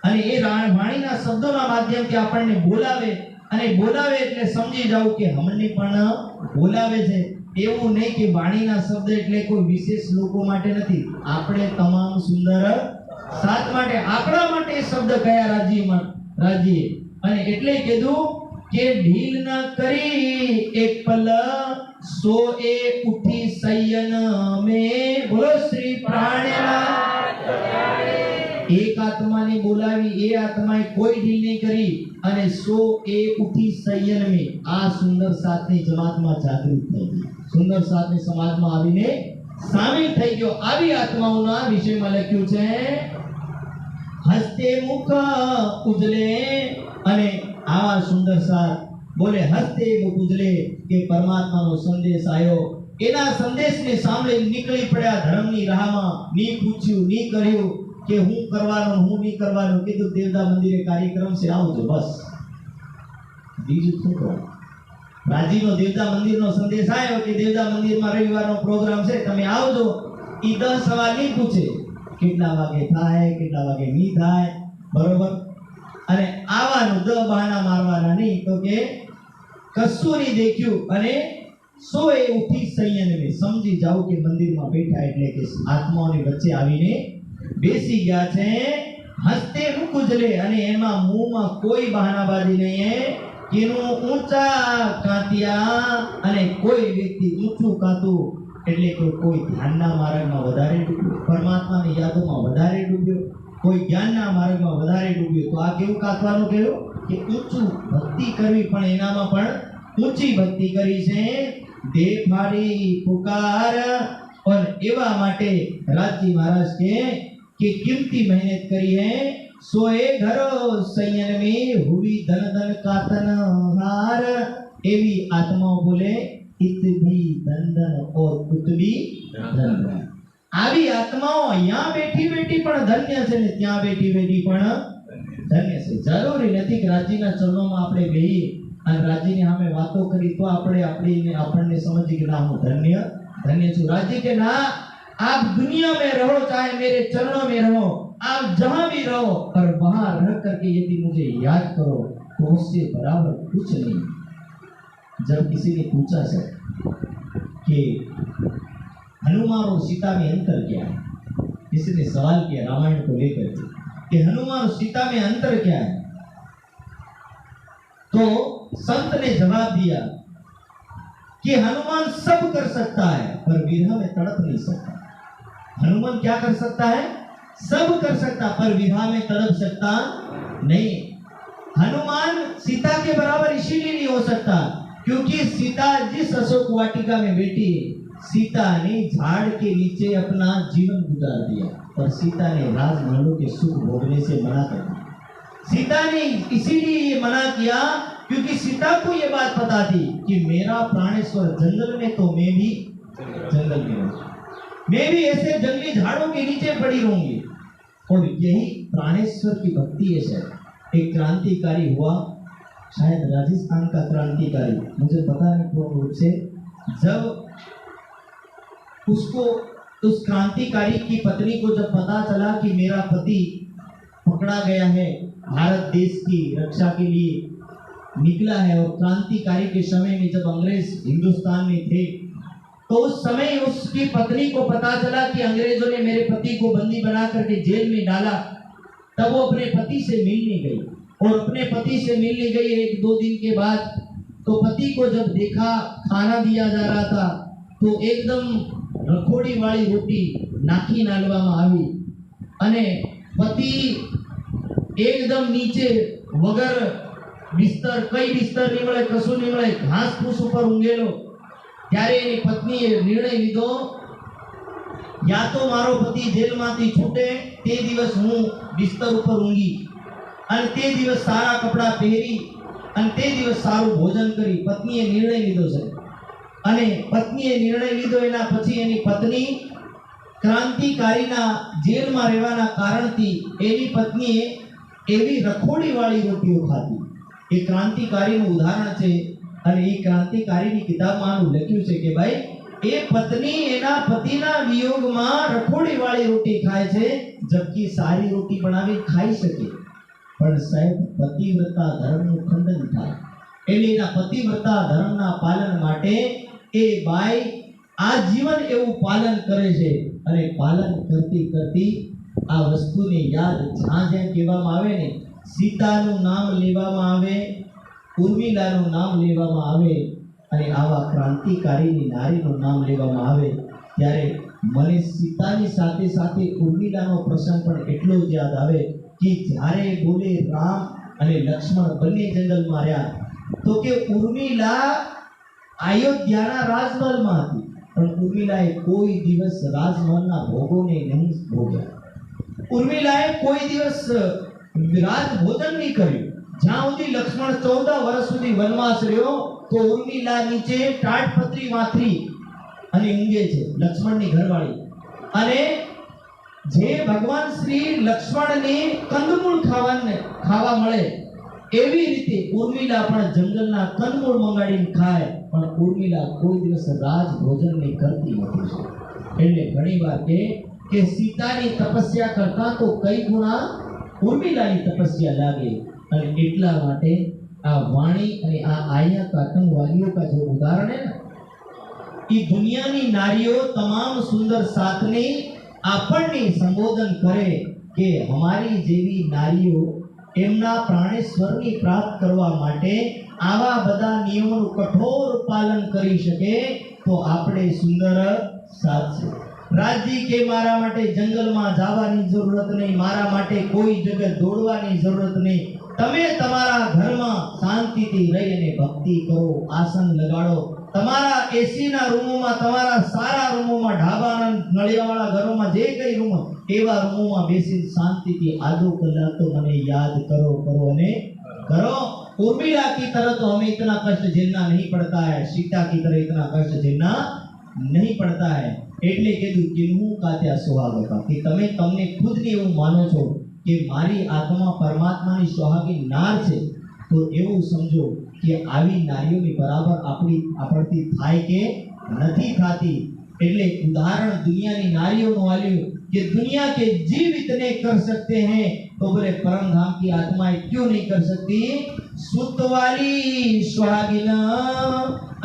અને એ વાણીના શબ્દોના માધ્યમથી આપણને બોલાવે. અને બોલાવે એટલે સમજી જાવ કે અમને પણ બોલાવે છે. એવું નહીં કે વાણીના શબ્દ એટલે કોઈ વિશેષ લોકો માટે નથી, આપણે તમામ સુંદર સાત માટે, આપણા માટે શબ્દ કયા રાજ્યે. અને એટલે કીધું કે ઢીલ ન કરી એક પલ સોએ ઉઠી સયન મે. બોલો શ્રી પ્રાણનાથ. એક આત્માને બોલાવી, એ આત્માએ કોઈ ઢીલ નહીં કરી અને સો એ ઉઠી સયન મે. આ સુંદર સાતની જમાતમાં જાગૃત થઈ ગઈ, સુંદર સાતની સમાજમાં આવીને સામેલ થઈ ગયો. આવી આત્માઓના વિષયમાં લખ્યું છે હસ્તે મુખ ઉજલે. અને આવા સુંદર સાત બોલે હસ્તે મુખ ઉજલે કે પરમાત્માનો સંદેશ આવ્યો. એના સંદેશને સાંભળી નીકળી પડ્યા ધર્મની રાહમાં. ની પૂછ્યું, ની કર્યું કે હું કરવાનું, હું નહીં કરવાનું. કીધું દેવતા મંદિરે કાર્યક્રમ છે, આવજો બસ, બીજું શું કરો. રાજીનો દેવતા મંદિરનો સંદેશ આવ્યો કે દેવતા મંદિરમાં રવિવારનો પ્રોગ્રામ છે, તમે આવજો. ઈ 10 સવાલ નહીં પૂછે, કેટલા વાગે થાય, કેટલા વાગે નહીં થાય, બરોબર. અને આવવાનું, 10 બહાના મારવાના નહીં. તો કે કશું નહીં દેખ્યું અને સોએ ઉઠી સંયમ મે. સમજી જાવ કે મંદિરમાં બેઠા એટલે કે આત્માઓની વચ્ચે આવીને બેસી ગયા છે. હસ્તે મુખ ઉજલે અને એમાં મુંહમાં કોઈ બહાનાબાજી નહીં. કેનું ઊંચા કાંતિયા અને કોઈ વ્યક્તિ ઊંચું કાતું એટલે કોઈ ધ્યાનના માર્ગમાં વધારે ડૂબ્યો, પરમાત્માની યાદોમાં વધારે ડૂબ્યો, કોઈ જ્ઞાનના માર્ગમાં વધારે ડૂબ્યો. તો આ કેવું કાતવાનું કહ્યું કે ઊંચું ભક્તિ કરવી, પણ એનામાં પણ ઊંચી ભક્તિ કરી છે. દેહ ફાડી પુકાર. और એવા માટે રાજજી મહારાજ કે કિંમતી મહેનત કરી है सोए घरो संयन में हुई धन धन कातन हार. एवी आत्माओं बोले इत भी धन धन और उत भी धन धन. આવી આત્માઓ અહીંયા બેઠી બેઠી પણ ધન્ય છે ને ત્યાં બેઠી બેઠી પણ ધન્ય છે. જરૂરી નથી કે રાજ્યના ચરણોમાં આપણે બેહીએ અને રાજ્યની સામે વાતો કરી તો આપણને સમજી કે ના હું ધન્ય છું. राज्य के ना आप दुनिया में रहो, चाहे मेरे चरणों में रहो, आप जहां भी रहो, पर वहां रह करके यदि मुझे याद करो तो उससे बराबर कुछ नहीं. जब किसी ने पूछा सर कि हनुमान और सीता में अंतर क्या है, किसी ने सवाल किया रामायण को लेकर कि हनुमान और सीता में अंतर क्या है, तो संत ने जवाब दिया कि हनुमान सब कर सकता है पर विरह में तड़प नहीं सकता. हनुमान क्या कर सकता है? सब कर सकता, पर विरह में तड़प सकता नहीं. हनुमान सीता के बराबर इसीलिए नहीं हो सकता क्योंकि सीता जिस अशोक वाटिका में बैठी है, सीता ने झाड़ के नीचे अपना जीवन गुजार दिया, पर सीता ने राजमहलों के सुख भोगने से मना कर दिया। सीता ने इसीलिए ये मना किया क्योंकि सीता को ये बात पता थी कि मेरा प्राणेश्वर जंगल में, तो मैं भी जंगल में रहूंगी, मैं भी ऐसे जंगली झाड़ों के नीचे पड़ी रहूंगी। और यही प्राणेश्वर की भक्ति है। शायद एक क्रांतिकारी हुआ, शायद राजस्थान का क्रांतिकारी, मुझे पता नहीं पूर्ण रूप से, जब उसको, उस क्रांतिकारी की पत्नी को जब पता चला कि मेरा पति पकड़ा गया है, भारत देश की रक्षा के लिए निकला है, और क्रांतिकारी के समय में जब अंग्रेज हिंदुस्तान में थे, तो उस समय उसकी पत्नी को पता चला कि अंग्रेजों ने मेरे पति को बंदी बना करके जेल में डाला, तब वो अपने पति से मिलने गई। और अपने पति से मिलने गई 1-2 दिन के बाद, तो पति को जब देखा खाना दिया जा रहा था, तो एकदम रखोड़ी वाली रोटी नाखी नालवामां आवी અને પતિ એકદમ નીચે વગર બિસ્તર, કઈ બિસ્તર નહીં મળે, કશું નહીં મળે, ઘાસ ફૂસ ઉપર ઊંઘેલો। ત્યારે એની પત્નીએ નિર્ણય લીધો, યા તો મારો પતિ જેલમાંથી છૂટે તે દિવસ હું બિસ્તર ઉપર ઊંઘી, અને તે દિવસ સારા કપડાં પહેરી, અને તે દિવસ સારું ભોજન કરી। પત્નીએ નિર્ણય લીધો છે, અને પત્નીએ નિર્ણય લીધો એના પછી એની પત્ની ક્રાંતિકારીના જેલમાં રહેવાના કારણથી એની પત્નીએ એવી રખોડીવાળી રોટીઓ ખાધી। એ ક્રાંતિકારીનું ઉદાહરણ છે, અને એ ક્રાંતિકારીની કિતાબમાં આનું લખ્યું છે કે ભાઈ એ પત્ની એના પતિના વિયોગમાં રખોડીવાળી રોટી ખાય છે, જબકી સારી રોટી બનાવી ખાઈ શકે, પણ સાહેબ પતિવ્રતા ધર્મનું ખંડન થાય। એટલે એના પતિવ્રતા ધર્મના પાલન માટે એ બાઈ આજીવન એવું પાલન કરે છે, અને પાલન કરતી કરતી આ વસ્તુને યાદ જ્યાં જ્યાં કહેવામાં આવે ને, સીતાનું નામ લેવામાં આવે, ઉર્મિલાનું નામ લેવામાં આવે, અને આવા ક્રાંતિકારીની નારીનું નામ લેવામાં આવે, ત્યારે મને સીતાની સાથે સાથે ઉર્મિલાનો પ્રસંગ પણ એટલો જ યાદ આવે કે જ્યારે બોલે રામ અને લક્ષ્મણ બંને જંગલમાં રહ્યા, તો કે ઉર્મિલા અયોધ્યાના રાજમહેલમાં હતી, પણ ઉર્મિલાએ કોઈ દિવસ રાજમહેલના ભોગોને નહીં ભોગ્યા। ઉર્મિલાએ કોઈ દિવસ રાજભોજન નહીં કર્યું। જ્યાં સુધી લક્ષ્મણ 14 વર્ષ સુધી વનવાસ રહ્યો, તો ઉર્મિલા નીચે ટાટપત્રી વાથરી અને ઊંઘે છે, લક્ષ્મણની ઘરવાળી। અને જે ભગવાન શ્રી લક્ષ્મણને કંદમૂળ ખાવા મળે, એવી રીતે ઉર્મિલા પણ જંગલના કંદમૂળ મંગાડીને ખાય, પણ ઉર્મિલા કોઈ દિવસ રાજ ભોજન નહીં કરતી નથી। એટલે ઘણીવાર કે સીતાની તપસ્યા કરતા તો કઈ ગુણા ઉર્મિલાની તપસ્યા લાગે। અને એટલા માટે આ વાણી અને આ આયા का आतंकवादियों का जो उदाहरण है ना, ये दुनियाની नारीઓ તમામ સુંદર સાથને આપણને સંબોધન કરે કે અમારી જેવી નારીઓ એમના પ્રાણેશ્વરની પ્રાપ્ત કરવા માટે આવા બધા નિયમોનું કઠોર પાલન કરી શકે, તો આપણે સુંદર સાથ છે। રાજજી કે મારા માટે જંગલમાં જવાની જરૂરત નહીં, મારા માટે કોઈ જગ્યા દોડવાની જરૂરત નહીં, તમે તમારા ઘરમાં શાંતિથી રહી અને ભક્તિ કરો, આસન લગાડો, તમારા એસીના રૂમોમાં, તમારા સારા રૂમોમાં, ઢાબાના નળિયાવાળા ઘરોમાં, જે કઈ રૂમ એવા રૂમોમાં બેસી શાંતિથી આધો કલાક तो મને याद करो करो અને करो। उर्मिला की तरह तो हमें इतना कष्ट झेलना नहीं पड़ता है, सीता की तरह इतना कष्ट झेलना नहीं पड़ता है। એટલે કીધું કે હું કાત્યા સુહાગતા કે તમે તમને ખુદને એવું માનો છો કે મારી આત્મા પરમાત્માની સુહાગી નાર છે, તો એવું સમજો કે આવી નારીઓની બરાબર આપણી થાય કે નથી થાતી। એટલે ઉદાહરણ દુનિયાની નારીઓનું આલ્યું कि दुनिया के जीव इतने कर सकते हैं, तो बोले परम धाम की आत्माएं क्यों नहीं कर सकती। सुत वाली सुहागिन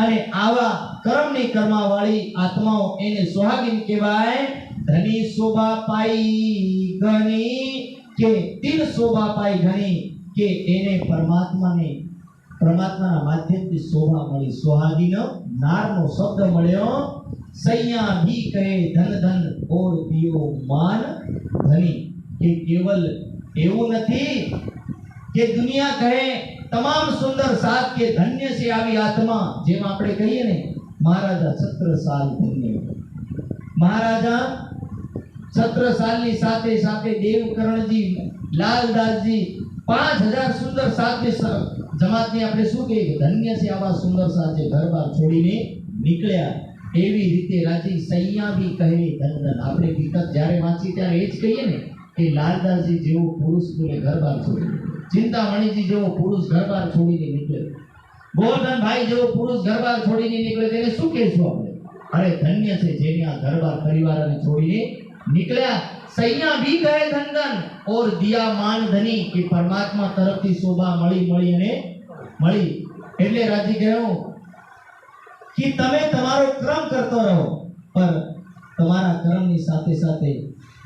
અને આવા કર્મની કર્માવાળી આત્માઓ એને સુહાગિન કહેવાય। ધની શોભા પાઈ ઘણી કે તિલ શોભા પાઈ ઘણી કે એને પરમાત્માના માધ્યમથી શોભા મળી। સુહાગિન નારનો શબ્દ મળ્યો। सैया भी कहे धन धन और पियो मान धनी, કે કેવલ એવું નથી કે દુનિયા કહે તમામ સુંદર સાથ કે ધન્ય છે આવી આત્મા, જેમ આપણે કહીએ ને મહારાજા છત્રસાલ ધન્ય. મહારાજા છત્રસાલની સાથે સાથે દેવકરણજી, લાલદાસજી 5000 સુંદર સાધની જમાતની આપણે શું કહીએ કે ધન્ય છે આવા સુંદર સાધે ઘર-બાર છોડીને નીકળ્યા. એવી રીતે રાજી સૈયા બી કહે ધન. આપણે વિગત જ્યારે વાંચી ત્યારે એ જ કહીએ ને કે લાલદાસજી જેવો પુરુષ બોલે ઘર-બાર છોડી, ચિંતામણીજી જેવો પુરુષ ઘર-બાર છોડીને નીકળે, ગોવર્ધનભાઈ જેવો પુરુષ ઘર-બાર છોડીને નીકળે, તેને શું કહેશું આપણે? અરે ધન્ય છે જેને આ ઘર-બાર પરિવારને છોડીને निकला. सैया भी गए धन धन और दिया मान धनी कि परमात्मा तरफથી શોભા મળી અને મળી. એટલે રાજી કહ્યું કે તમે તમારો ક્રમ કરતો રહો, પણ તમારા ક્રમની સાથે સાથે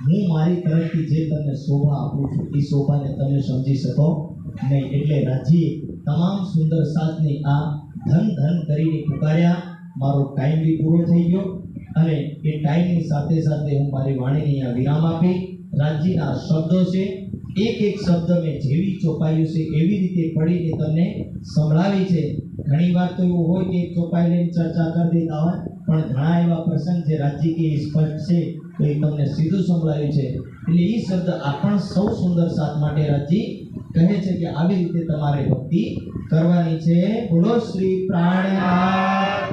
હું મારી તરફથી જે તમને શોભા આપું છું એ શોભાને તમે સમજી શકો નહીં. એટલે રાજીએ તમામ સુંદર સાથને આ ધન ધન કરીને પુકાર્યા. મારો ટાઈમ બી પૂરો થઈ ગયો અને એ ટાઈમની સાથે સાથે હું મારી વાણીને અહીંયા વિરામ આપી. રાજ્યના શબ્દો છે, એક એક શબ્દ મેં જેવી ચોપાયું છે એવી રીતે પડીને તમને સંભળાવી છે. ઘણી વાર તો એવું હોય કે ચોપાઈ લઈને ચર્ચા કરી દેતા હોય, પણ ઘણા એવા પ્રસંગ જે રાજ્ય કે સ્પષ્ટ છે તો એ તમને સીધું સંભળાવ્યું છે. એટલે એ શબ્દ આપણ સૌ સુંદર સાથ માટે રાજ્ય કહે છે કે આવી રીતે તમારે ભક્તિ કરવાની છે. બોલો શ્રી પ્રાણનાથ.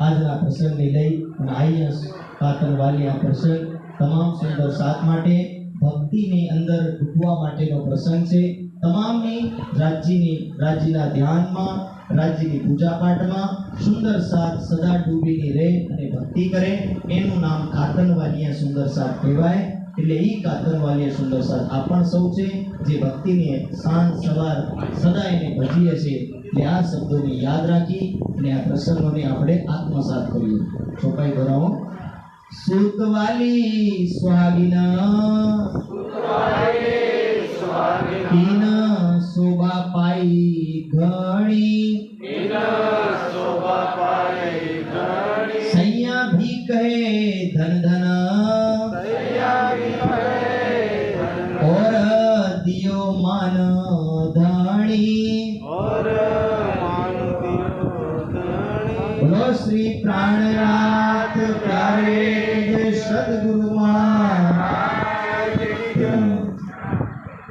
આજના પ્રસંગને લઈ અને અહીંયા કાતરવાલી આ પ્રસંગ તમામ સુંદર સાથ માટે ભક્તિની અંદર ડૂબવા માટેનો પ્રસંગ છે. તમામની રાજ્યના ધ્યાનમાં, રાજ્યની પૂજા પાઠમાં સુંદર સાથ સદા ડૂબીને રહે અને ભક્તિ કરે. એનું નામ કાતરવાલિયા સુંદર સાથ કહેવાય. એટલે એ કાતરવાલિયા સુંદર સાથ આપણ સૌ છે જે ભક્તિને સાંજ સવાર સદા એને ભજીએ છીએ. એટલે આ શબ્દોને યાદ રાખી અને આ પ્રસંગોને આપણે આત્મસાત કરીએ. ચોપાઈ ભરાવો. સુતવાલી સ્વાગીના ઈન શોભા પાઈ ઘણી, સૈયા ભી કહે ધન ધન और दियो मान धाणी. बोलो श्री प्राणनाथ प्यारे सदगुरु